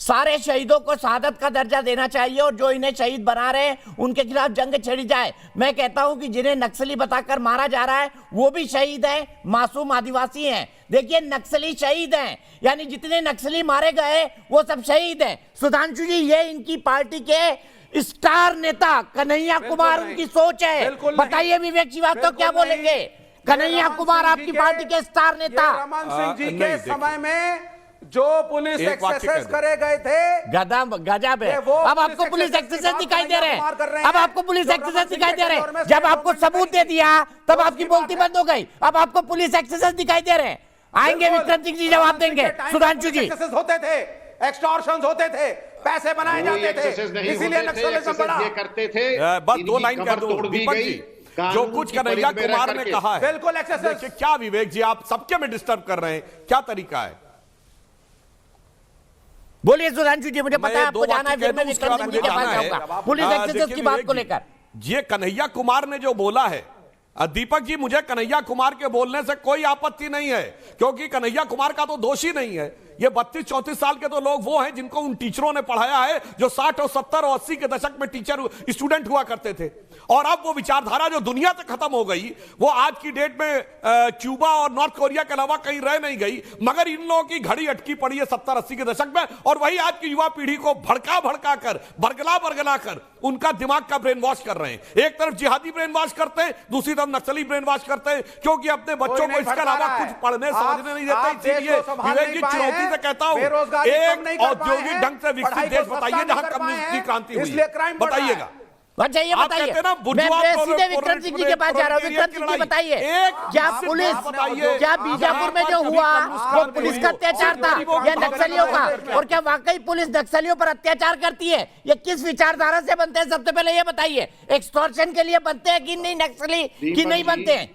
सारे शहीदों को शहादत का दर्जा देना चाहिए और जो इन्हें शहीद बना रहे हैं उनके खिलाफ जंग छेड़ी जाए। मैं कहता हूं कि जिन्हें नक्सली बताकर मारा जा रहा है वो भी शहीद हैं, मासूम आदिवासी हैं। देखिए नक्सली शहीद हैं, यानी जितने नक्सली मारे गए वो सब शहीद हैं। सुधांशु जी ये इनकी पार्टी के स्टार नेता कन्हैया कुमार उनकी सोच है, बताइए विवेक जी बात तो क्या बोलेंगे? कन्हैया कुमार आपकी पार्टी के स्टार नेता। रमन सिंह जी के समय में जो पुलिस एक्सरसाइज करे गए थे गजब है। अब आपको पुलिस एक्सरसाइज दिखाई दे रहे हैं, अब आपको पुलिस एक्सरसाइज दिखाई दे रहे हैं। जब आपको सबूत दे दिया तब आपकी बोलती बंद हो गई, अब आपको पुलिस एक्सरसाइज दिखाई दे रहे हैं। आएंगे विक्रम सिंह जी, जवाब देंगे। सुधांशु जी, होते थे, एक्सटॉर्शंस होते थे, पैसे बनाए जाते थे, इसीलिए नक्सलिज्म बढ़ा। ये करते थे। बस 2 लाइन कर दूं दीपक जी, जो कुछ कन्हैया कुमार ने कहा है, बिल्कुल एक्सेस। क्या विवेक जी आप सबके में डिस्टर्ब कर रहे हैं, क्या तरीका है? बोलिए सुधांशु जी, मुझे पता है आपको जाना है, फिर मैं विक्रम सिंह जी के पास जाऊंगा पुलिस एक्सेस की बात को लेकर। ये कन्हैया कुमार ने जो बोला है, दीपक जी, मुझे कन्हैया कुमार के बोलने से कोई आपत्ति नहीं है, क्योंकि कन्हैया कुमार का तो दोष ही नहीं है। ये 32-34 साल के तो लोग वो हैं जिनको उन टीचरों ने पढ़ाया है जो 60 और 70 और 80 के दशक में टीचर स्टूडेंट हुआ करते थे। और अब वो विचारधारा जो दुनिया से खत्म हो गई, वो आज की डेट में क्यूबा और नॉर्थ कोरिया के अलावा कहीं रह नहीं गई, मगर इन लोगों की घड़ी अटकी पड़ी है 70-80 के दशक में। और वही आज की युवा पीढ़ी को भड़का कर, बरगला कर उनका दिमाग का ब्रेन वॉश कर रहे हैं। एक तरफ जिहादी ब्रेन वॉश करते हैं, दूसरी तरफ नक्सली ब्रेन वॉश करते हैं, क्योंकि अपने बच्चों को इसके अलावा कुछ पढ़ने समझने नहीं देते। इसीलिए विवेक जी, चुनौती से कहता हूं, एक औद्योगिक ढंग से विकसित देश बताइए जहां कम्युनिस्ट की क्रांति हुई है, बताइएगा। अच्छा ये बताइए, मैं सीधे विक्रम सिंह जी के पास जा रहा हूँ। विक्रम सिंह जी बताइए, क्या पुलिस, क्या बीजापुर में जो हुआ वो पुलिस का अत्याचार था या नक्सलियों का? और क्या वाकई पुलिस नक्सलियों पर अत्याचार करती है? ये किस विचारधारा से बनते हैं, सबसे पहले ये बताइए। एक्सटॉर्शन के लिए बनते हैं कि नहीं, नक्सली कि नहीं बनते हैं?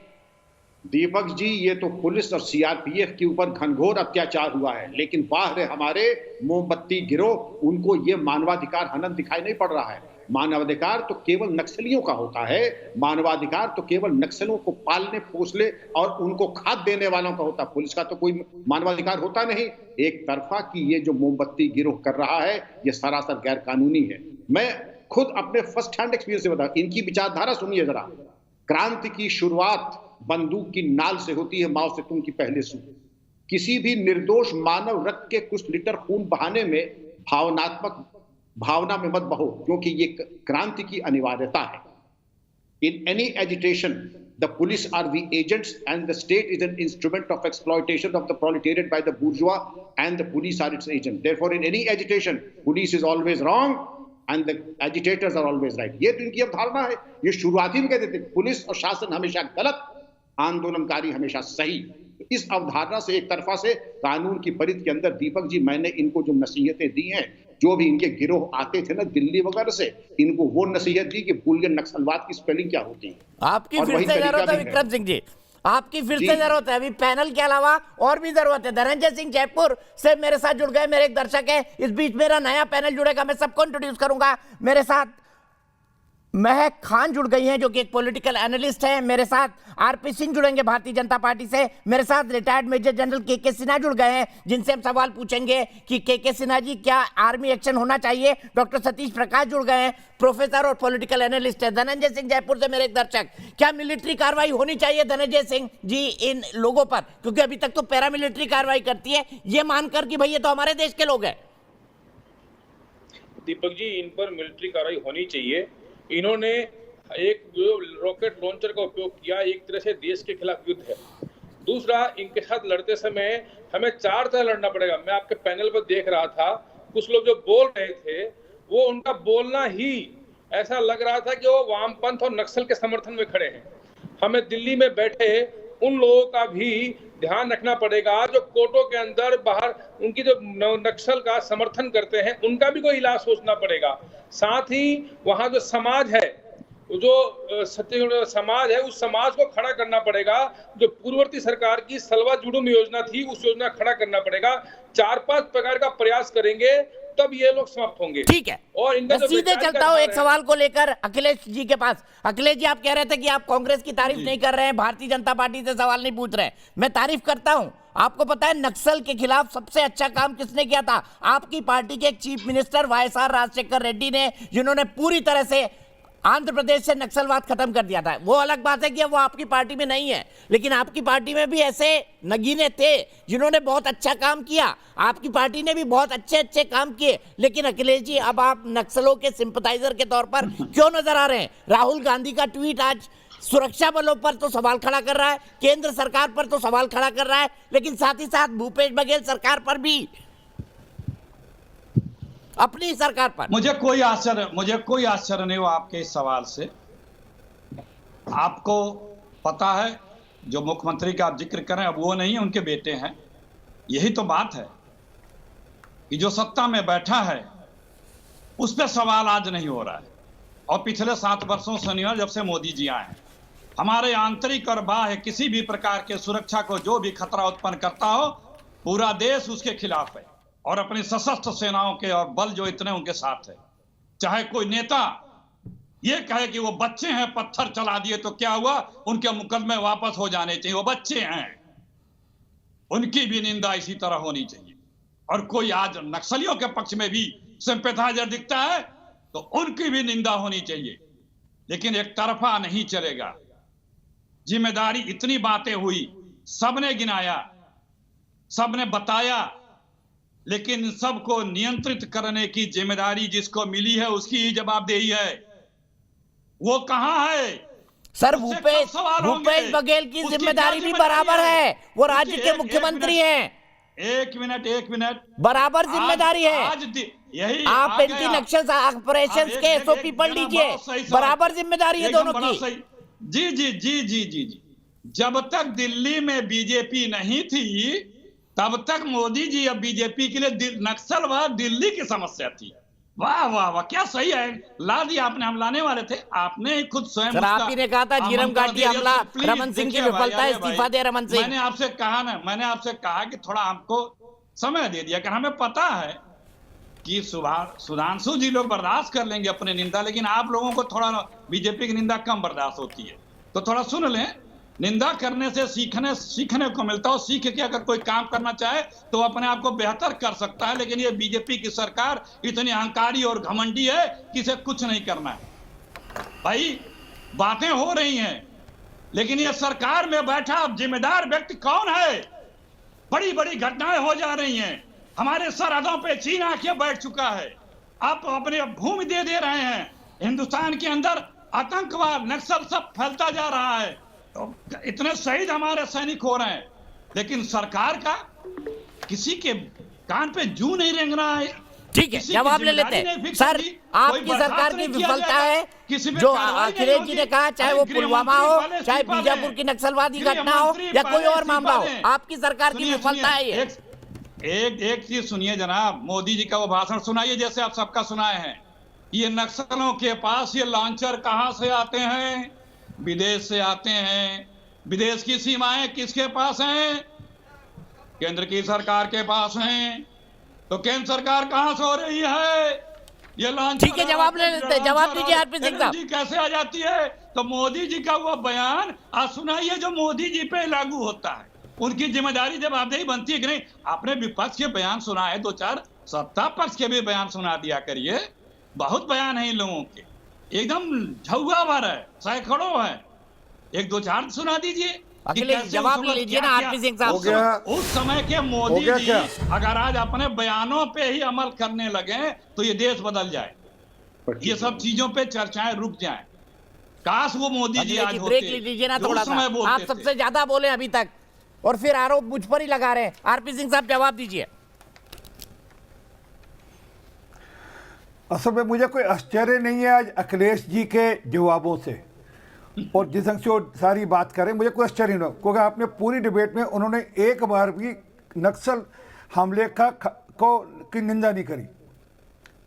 दीपक जी, ये तो पुलिस और सीआरपीएफ के ऊपर घनघोर अत्याचार हुआ है, लेकिन बाहर हमारे मोमबत्ती गिरोह, उनको ये मानवाधिकार हनन दिखाई नहीं पड़ रहा है। मानवाधिकार तो केवल नक्सलियों का होता है, मानवाधिकार तो केवल नक्सलों को पालने पोसने और उनको खाद देने वालों का होता है। पुलिस का तो कोई मानवाधिकार होता नहीं। एक तरफा की ये जो मोमबत्ती गिरोह कर रहा है, ये सरासर गैर कानूनी है। मैं खुद अपने फर्स्ट हैंड एक्सपीरियंस से बता, इनकी विचारधारा सुनिए जरा। क्रांति की शुरुआत बंदूक की नाल से होती है, माओ सेतुंग की पहले सूर। किसी भी निर्दोष मानव रक्त के कुछ लीटर खून बहाने में भावना में मत बहो, क्योंकि ये क्रांति की अनिवार्यता है। In any agitation the police are the agents and the state is an instrument of exploitation of the proletariat by the bourgeois and the police are its agent. Therefore in any agitation police is always wrong and the agitators are always right. ये तो इनकी अवधारणा है। ये शुरुआती में कहते थे पुलिस और शासन हमेशा गलत, आंदोलनकारी हमेशा सही। इस अवधारणा से एक तरफा से कानून की परिधि के अंदर, दीपक जी, मैंने इनको जो नसीहतें दी हैं, जो भी इनके गिरोह आते थे ना दिल्ली वगैरह से, इनको वो नसीहत दी कि बुलियन नक्सलवाद की स्पेलिंग क्या होती है। आपकी फिर से जरूरत है विक्रम सिंह जी, आपकी फिर से जरूरत है। अभी पैनल के अलावा और भी जरूरत है। धनंजय सिंह जयपुर से मेरे साथ जुड़ गए, मेरे एक दर्शक है। इस बीच मेरा नया पैनल जुड़ेगा, मैं सबको इंट्रोड्यूस करूंगा। मेरे साथ महक खान जुड़ गई हैं, जो कि एक पॉलिटिकल एनालिस्ट है। मेरे साथ आरपी सिंह जुड़ेंगे भारतीय जनता पार्टी से। मेरे साथ रिटायर्ड मेजर जनरल के सिन्हा जुड़ गए हैं, जिनसे हम सवाल पूछेंगे कि के सिन्हा जी, क्या आर्मी एक्शन होना चाहिए? डॉक्टर सतीश प्रकाश जुड़ गए हैं, प्रोफेसर और पॉलिटिकल एनालिस्ट है। धनंजय सिंह जयपुर से मेरे एक दर्शक, क्या मिलिट्री कार्रवाई होनी चाहिए धनंजय सिंह जी इन लोगों पर? क्योंकि अभी तक तो पैरामिलिट्री कार्रवाई करती है, ये मानकर कि भाई ये तो हमारे देश के लोग हैं। दीपक जी, इन पर मिलिट्री कार्रवाई होनी चाहिए। इन्होंने एक जो रॉकेट लॉन्चर का उपयोग किया, एक तरह से देश के खिलाफ युद्ध है। दूसरा, इनके साथ लड़ते समय हमें 4 तरह लड़ना पड़ेगा। मैं आपके पैनल पर देख रहा था, कुछ लोग जो बोल रहे थे, वो उनका बोलना ही ऐसा लग रहा था कि वो वामपंथ और नक्सल के समर्थन में खड़े हैं। हमें दिल्ली में बैठे उन लोगों का भी ध्यान रखना पड़ेगा जो कोर्टों के अंदर बाहर उनकी जो नक्सल का समर्थन करते हैं, उनका भी कोई इलाज सोचना पड़ेगा। साथ ही वहां जो समाज है, जो सत्य समाज है, उस समाज को खड़ा करना पड़ेगा। जो पूर्ववर्ती सरकार की सलवा जुडुम योजना थी, उस योजना खड़ा करना पड़ेगा। 4-5 प्रकार का प्रयास करेंगे तब ये लोग समाप्त होंगे। ठीक है, और इनका सीधे चलता हूं एक सवाल को लेकर अखिलेश जी के पास। अखिलेश जी, आप कह रहे थे कि आप कांग्रेस की तारीफ नहीं कर रहे हैं, भारतीय जनता पार्टी से सवाल नहीं पूछ रहे हैं। मैं तारीफ करता हूं। आपको पता है नक्सल के खिलाफ सबसे अच्छा काम किसने किया था? आपकी पार्टी के एक chief minister YSR Rajasekhar Reddy ने, जिन्होंने पूरी तरह से आंध्र प्रदेश से नक्सलवाद खत्म कर दिया था। वो अलग बात है कि वो आपकी पार्टी में नहीं है, लेकिन आपकी पार्टी में भी ऐसे नगीने थे जिन्होंने बहुत अच्छा काम किया। आपकी पार्टी ने भी बहुत अच्छे काम किए। लेकिन अखिलेश जी, अब आप नक्सलों के सिंपथाइजर के तौर पर क्यों नजर आ रहे हैं? राहुल गांधी का ट्वीट आज सुरक्षा बलों पर तो सवाल खड़ा कर रहा है, केंद्र सरकार पर तो सवाल खड़ा कर रहा है, लेकिन साथ ही साथ भूपेश बघेल सरकार पर भी, अपनी सरकार पर। मुझे कोई आश्चर्य नहीं हुआ आपके इस सवाल से। आपको पता है जो मुख्यमंत्री का आप जिक्र करें, अब वो नहीं, उनके बेटे हैं। यही तो बात है कि जो सत्ता में बैठा है उस पर सवाल आज नहीं हो रहा है। और पिछले 7 वर्षों से नहीं, जब से मोदी जी आए हैं, हमारे आंतरिक और बाह्य किसी भी प्रकार के सुरक्षा को जो भी खतरा उत्पन्न करता हो, पूरा देश उसके खिलाफ है। और अपनी सशस्त्र सेनाओं के और बल जो इतने उनके साथ है। चाहे कोई नेता ये कहे कि वो बच्चे हैं, पत्थर चला दिए तो क्या हुआ, उनके मुकदमे वापस हो जाने चाहिए, वो बच्चे हैं, उनकी भी निंदा इसी तरह होनी चाहिए। और कोई आज नक्सलियों के पक्ष में भी सिंपैथाइजर दिखता है तो उनकी भी निंदा होनी चाहिए। लेकिन एक तरफा नहीं चलेगा। जिम्मेदारी, इतनी बातें हुई, सबने गिनाया, सबने बताया, लेकिन सबको नियंत्रित करने की जिम्मेदारी जिसको मिली है उसकी ही जवाबदेही है। वो कहां है? सर, भूपेश बघेल की जिम्मेदारी भी बराबर है, वो राज्य के मुख्यमंत्री हैं। एक मिनट, बराबर जिम्मेदारी है। आज यही आप एंटी नक्सल ऑपरेशन के एसओपी पढ़ लीजिए, बराबर जिम्मेदारी है दोनों की। जी। जब तक दिल्ली में बीजेपी नहीं थी तब तक मोदी जी अब बीजेपी के लिए नक्सलवाद दिल्ली की समस्या थी। वाह वाह वाह, क्या सही है, ला दिया आपने, हम लाने वाले थे, आपने खुद स्वयं। आप ही ने कहा था झीरम घाटी हमला, रमन सिंह की विफलता है, इस्तीफा दे रमन सिंह। मैंने आपसे कहा कि थोड़ा हमको समय दे दिया, हमें पता है कि सुधांशु जी लोग बर्दाश्त कर लेंगे अपनी निंदा, लेकिन आप लोगों को थोड़ा बीजेपी की निंदा कम बर्दाश्त होती है, तो थोड़ा सुन लें। निंदा करने से सीखने को मिलता है। सीख के अगर कोई काम करना चाहे तो अपने आप को बेहतर कर सकता है। लेकिन ये बीजेपी की सरकार इतनी अहंकारी और घमंडी है कि इसे कुछ नहीं करना है। भाई, बातें हो रही हैं, लेकिन ये सरकार में बैठा जिम्मेदार व्यक्ति कौन है? बड़ी बड़ी घटनाएं हो जा रही हैं, हमारे सरहदों पे चीन आके बैठ चुका है, आप अपने भूमि दे रहे हैं, हिंदुस्तान के अंदर आतंकवाद, नक्सल सब फैलता जा रहा है, तो इतने शहीद हमारे सैनिक हो रहे हैं, लेकिन सरकार का किसी के कान पे जू नहीं रेंग रहा है। ठीक है, जवाब ले लेते हैं। सर, आपकी सरकार की विफलता है, जो अखिलेश जी ने कहा, चाहे वो पुलवामा हो, चाहे बीजापुर की नक्सलवादी घटना हो या कोई और मामला हो, आपकी सरकार की विफलता है ये। एक चीज सुनिए जनाब, मोदी जी का वो भाषण सुनाइए जैसे आप सबका सुनाए हैं। ये नक्सलों के पास ये लॉन्चर कहां से आते हैं? विदेश से आते हैं। विदेश की सीमाएं किसके पास हैं? केंद्र की सरकार के पास हैं। तो केंद्र सरकार कहां से हो रही है? ये लॉन्चर। ठीक है, जवाब ले लेते हैं, जवाब दीजिए आरपी सिंह साहब। कैसे आ जाती है? तो मोदी जी का वो बयान आज सुनाइए जो मोदी जी पे लागू होता है। उनकी जिम्मेदारी जवाबदेही बनती है कि नहीं? आपने विपक्ष के बयान सुनाए, 2-4 सत्ता पक्ष के भी बयान सुना दिया करिए। बहुत बयान है इन लोगों के, एकदम झुआ भर है, सैकड़ों है, 1-2-4 सुना दीजिए। अखिलेश, जवाब लीजिए ना आरपी सिंह साहब। उस समय के मोदी जी अगर आज अपने बयानों पे ही अमल करने लगे तो ये देश बदल जाए, ये सब चीजों पे चर्चाएं रुक जाएं। काश वो मोदी जी आज होते। ब्रेक लीजिए ना थोड़ा सा, आप सबसे ज्यादा बोले अभी तक और फिर आरोप मुझ पर ही लगा रहे हैं। आरपी सिंह साहब, जवाब दीजिए। असल में मुझे कोई आश्चर्य नहीं है आज अखिलेश जी के जवाबों से, और जिस ढंग से वो सारी बात करें, मुझे कोई आश्चर्य नहीं, क्योंकि आपने पूरी डिबेट में उन्होंने एक बार भी नक्सल हमले की निंदा नहीं करी,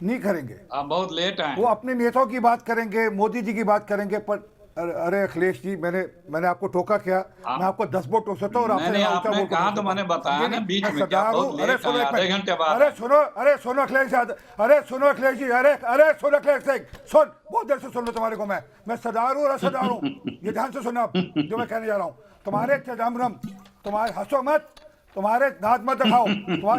नहीं करेंगे। आप बहुत लेट आए। वो अपने नेताओं की बात करेंगे, मोदी जी की बात करेंगे, पर अरे अखिलेश जी, मैंने आपको टोका क्या? मैं आपको 10 वोट टोक सकता हूँ और आपने कहा तो मैंने बताया ना बीच में क्या बहुत लेट आए, आधे घंटे बाद। अरे सुनो अखिलेश यादव, अरे सुनो अखिलेश जी, अरे सुनो अखिलेश सिंह, सुन, बहुत देर से सुन लो तुम्हारे को। मैं सदार हूँ, ये ध्यान से सुनो आप जो मैं कहने जा रहा हूँ। तुम्हारे चिदम्बरम, तुम्हारे हंसो मत, तुम्हारे दांत मत दिखाओ,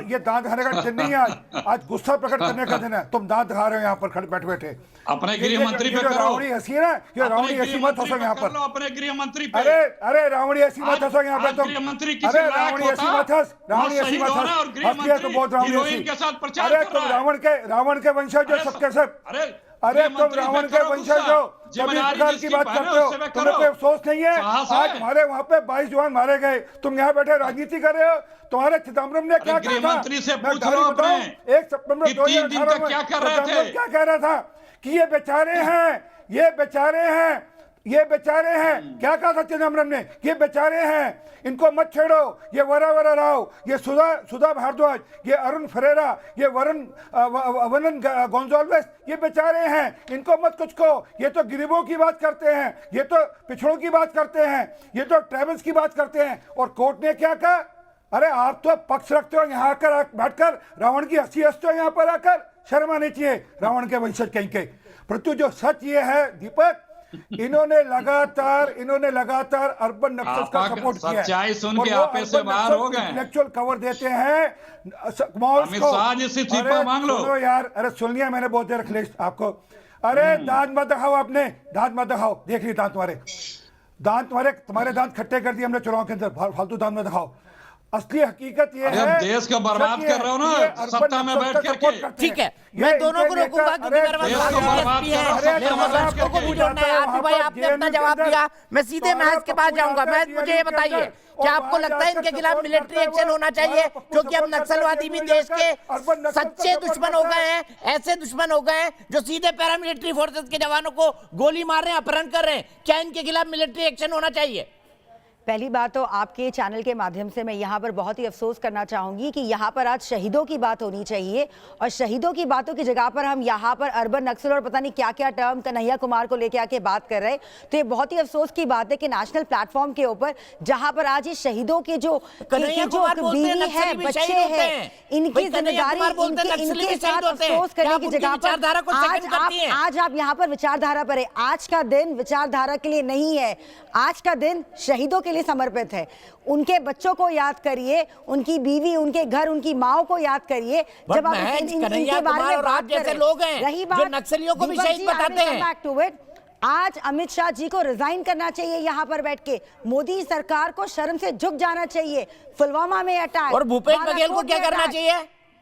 ये दांत दिखाने का दिन नहीं है, आज गुस्सा प्रकट करने का दिन है। तुम दांत दिखा रहे हो यहाँ पर बैठे बैठे। अपने गृह मंत्री पे करो। रावणी हंसी है ना, ये रावणी हंसी मत हंसो यहाँ पर। अपने गृह मंत्री पे। अरे रावणी हंसी मत हंसो यहाँ पर तुम। अरे रावणी हंसी मत हंस, रावणी हंसी मत हंस, हंसी है तो बहुत रावणी हंसी। अरे तुम रावण के वंशज जो सबके सब, अरे तुम रावण के वंशज जो सभी प्रकार की बात करते हो, तुम्हें कोई अफसोस नहीं है? आज हमारे वहाँ पे 22 जवान मारे गए, तुम यहाँ बैठे राजनीति कर रहे हो। तुम्हारे चिदम्बरम ने क्या कहा था? 1 सितंबर 2018 में क्या कह रहा था कि ये बेचारे हैं, ये बेचारे हैं, क्या कहा था चिदम्बरम ने, ये बेचारे हैं, इनको मत छेड़ो, ये वरा राव, ये सुधा भारद्वाज, ये अरुण फरेरा, ये वनन गोंजाल्वेस, ये बेचारे हैं, इनको मत कुछ कहो। ये तो गरीबों की बात करते हैं, ये तो पिछड़ों की बात करते हैं, ये तो ट्राइबल्स की बात करते हैं। और कोर्ट ने क्या कहा, अरे आप तो पक्ष रखते हो यहाँ आकर बैठकर रावण की हंसी हंसते हो, यहाँ पर आकर शर्म आनी चाहिए रावण के वंशज कहीं के। परंतु जो सच ये है दीपक, इन्होंने लगातार अर्बन नक्सल्स का सपोर्ट किया है। सच्चाई सुन के आपे से बाहर हो गए। इंटेलेक्चुअल कवर देते हैं मॉल्स को। मांग लो सुनो यार, अरे सुन लिया मैंने बहुत देर अखिलेश आपको। अरे दांत मत दिखाओ, आपने दांत मत दिखाओ, देख ली दांत तुम्हारे दांत खट्टे कर दिए हमने चुनाव के अंदर, फालतू दांत मत दिखाओ। असली हकीकत ये है, देश को बर्बाद कर रहे हो ना सत्ता में बैठ करके। ठीक है, मैं दोनों को रोकूंगा क्योंकि मेरे पास दर्शकों को भी जोड़ना है। आरती भाई आपने अपना जवाब दिया, मैं सीधे महज के पास जाऊंगा। महज मुझे ये बताइए, क्या आपको लगता है इनके खिलाफ मिलिट्री एक्शन होना चाहिए, क्योंकि अब नक्सलवादी भी देश के सच्चे दुश्मन हो गए हैं, ऐसे दुश्मन हो गए हैं जो सीधे पैरामिलिट्री फोर्सेस के जवानों को गोली मार रहे हैं, अपहरण कर रहे हैं। क्या इनके खिलाफ मिलिट्री एक्शन होना चाहिए? पहली बात तो आपके चैनल के माध्यम से मैं यहाँ पर बहुत ही अफसोस करना चाहूंगी कि यहाँ पर आज शहीदों की बात होनी चाहिए, और शहीदों की बातों की जगह पर हम यहाँ पर अर्बन नक्सल और पता नहीं क्या क्या टर्म कन्हैया कुमार को लेके आके बात कर रहे हैं। तो ये बहुत ही अफसोस की बात है कि नेशनल प्लेटफॉर्म के ऊपर जहाँ पर आज ये शहीदों के जो बीवी है, बच्चे हैं, इनकी जिम्मेदारी इनके साथ अफसोस करने की जगह पर आज आप यहाँ पर विचारधारा पर है। आज का दिन विचारधारा के लिए नहीं है, आज का दिन शहीदों के लिए समर्पित है। उनके बच्चों को याद करिए, उनकी बीवी, उनके घर, उनकी माओ को याद करिए जब आप इनके बारे में बात कर रहे हैं। रही बात नक्सलियों को भी शहीद बताते हैं, आज अमित शाह जी को रिजाइन करना चाहिए यहाँ पर बैठ के। मोदी सरकार को शर्म से झुक जाना चाहिए। पुलवामा में अटैक, और भूपेश बघेल को क्या करना चाहिए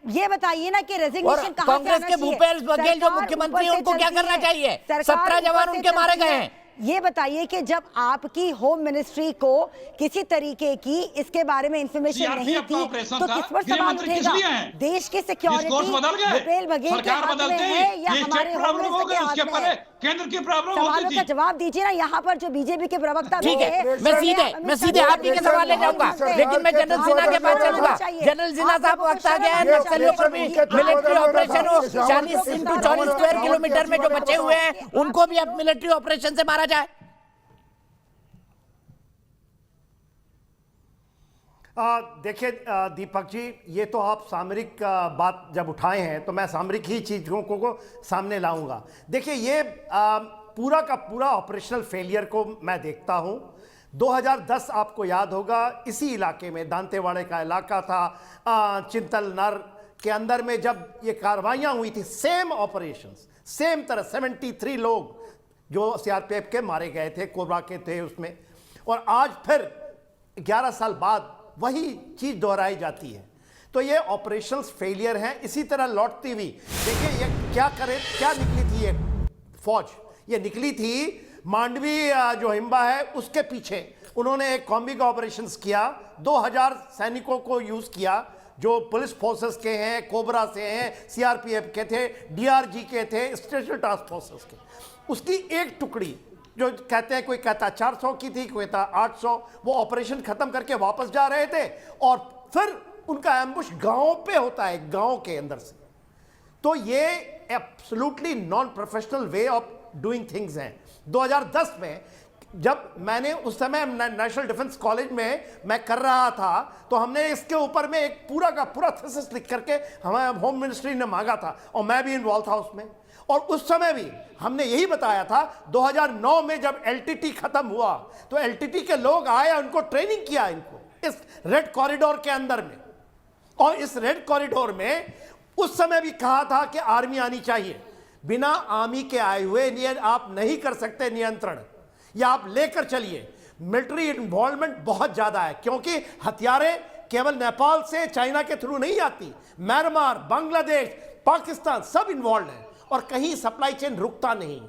ये बताइए ना कि रेजिग्नेशन कहां कांग्रेस के भूपेश बघेल जो मुख्यमंत्री उनको क्या करना चाहिए? 17 जवान उनके मारे गए हैं। ये बताइए कि जब आपकी होम मिनिस्ट्री को किसी तरीके की इसके बारे में इंफॉर्मेशन नहीं थी तो किस पर सवाल उठेगा? देश की सिक्योरिटी भूपेश बघेल के हाथ में है या हमारे होम मिनिस्टर के हाथ में है? केंद्र की प्रॉब्लम सवालों का जवाब दीजिए ना। यहाँ पर जो बीजेपी के प्रवक्ता ठीक है, मैं सीधे आप ही के सवाल ले जाऊंगा, लेकिन मैं जनरल सिन्हा के पास चलूंगा। जनरल सिन्हा साहब, वक्त आ गया है नक्सलियों पर भी मिलिट्री ऑपरेशन हो। 40 × 40 स्क्वायर किलोमीटर में जो बचे हुए हैं उनको भी अब मिलिट्री ऑपरेशन से मारा जाए। देखिए दीपक जी, ये तो आप सामरिक बात जब उठाए हैं तो मैं सामरिक ही चीज़ों को सामने लाऊंगा। देखिए ये पूरा का पूरा ऑपरेशनल फेलियर को मैं देखता हूं। 2010 आपको याद होगा, इसी इलाके में दांतेवाड़े का इलाका था, चिंतल नर के अंदर में जब ये कार्रवाइयाँ हुई थी, सेम ऑपरेशंस, सेम तरह 73 लोग जो सीआरपीएफ के मारे गए थे, कोबरा के थे उसमें। और आज फिर 11 साल बाद वही चीज दोहराई जाती है। तो ये ऑपरेशंस फेलियर हैं। इसी तरह लौटती हुई देखिए ये क्या निकली थी ये फौज, ये निकली थी मांडवी जो हिम्बा है उसके पीछे। उन्होंने एक कॉम्बिंग ऑपरेशंस किया, 2000 सैनिकों को यूज किया जो पुलिस फोर्सेस के हैं, कोबरा से हैं, सीआरपीएफ के थे, डीआरजी के थे, स्पेशल टास्क फोर्सेस के। उसकी एक टुकड़ी जो कहते हैं, कोई कहता 400 की थी, कोई कहता 800, वो ऑपरेशन खत्म करके वापस जा रहे थे और फिर उनका एम्बुश गांव पे होता है, गांव के अंदर से। तो ये absolutely non professional way of doing things हैं। 2010 में जब मैंने उस समय नेशनल डिफेंस कॉलेज में मैं कर रहा था तो हमने इसके ऊपर में एक पूरा का पूरा थीसिस लिख करके हमें होम मिनिस्ट्री ने मांगा था और मैं भी इन्वॉल्व था उसमें। और उस समय भी हमने यही बताया था। 2009 में जब एलटीटी खत्म हुआ तो एलटीटी के लोग आए, उनको ट्रेनिंग किया इनको इस रेड कॉरिडोर के अंदर में। और इस रेड कॉरिडोर में उस समय भी कहा था कि आर्मी आनी चाहिए। बिना आर्मी के आए हुए आप नहीं कर सकते नियंत्रण, या आप लेकर चलिए। मिलिट्री इन्वॉल्वमेंट बहुत ज्यादा है क्योंकि हथियारें केवल नेपाल से, चाइना के थ्रू नहीं आती, म्यांमार, बांग्लादेश, पाकिस्तान सब इन्वॉल्व है और कहीं सप्लाई चेन रुकता नहीं।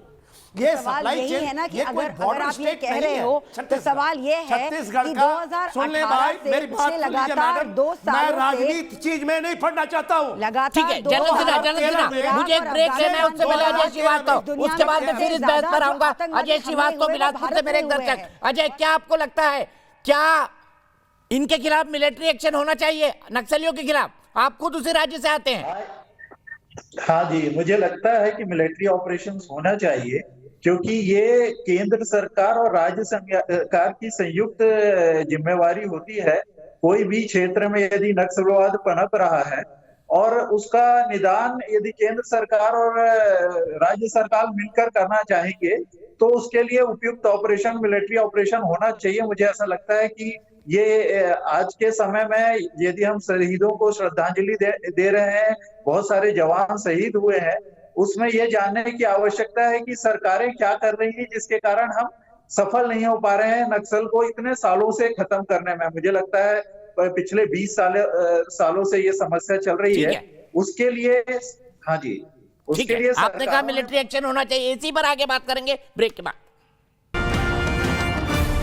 ये सवाल सप्लाई यही चेन है ना कि ये अगर कोई अगर बॉर्डर आप ये स्टेट कह नहीं रहे है। हो तो छत्तीसगढ़ सवाल ये है छत्तीसगढ़ कि का सुन ले 2018 भाई, से मेरी बात पिछले सुन लीजिए लगातार मैडम। 2 मैं सालों से राजनीति चीज में नहीं पढ़ना चाहता हूँ। लगातार ठीक है, जनरल सिन्हा, मुझे एक ब्रेक लेना है, उससे पहले अजय श्रीवास्तव, उसके बाद में फिर इस बहस पर आऊंगा। अजय श्रीवास्तव बिलासपुर से मेरे एक दर्शक। अजय, क्या आपको लगता है, क्या इनके खिलाफ मिलिट्री एक्शन होना चाहिए, नक्सलियों के खिलाफ? आप खुद उसी राज्य से आते हैं। हाँ जी, मुझे लगता है कि मिलिट्री ऑपरेशंस होना चाहिए, क्योंकि ये केंद्र सरकार और राज्य सरकार की संयुक्त जिम्मेवारी होती है। कोई भी क्षेत्र में यदि नक्सलवाद पनप रहा है और उसका निदान यदि केंद्र सरकार और राज्य सरकार मिलकर करना चाहेंगे तो उसके लिए उपयुक्त ऑपरेशन, मिलिट्री ऑपरेशन होना चाहिए। मुझे ऐसा लगता है कि ये आज के समय में यदि हम शहीदों को श्रद्धांजलि दे रहे हैं, बहुत सारे जवान शहीद हुए हैं, उसमें ये जानने की आवश्यकता है कि सरकारें क्या कर रही हैं जिसके कारण हम सफल नहीं हो पा रहे हैं नक्सल को इतने सालों से खत्म करने में। मुझे लगता है पिछले 20 सालों से ये समस्या चल रही है। उसके लिए हाँ जी, उसके लिए आपने कहा मिलिट्री एक्शन होना चाहिए। इसी पर आगे बात करेंगे ब्रेक के बाद।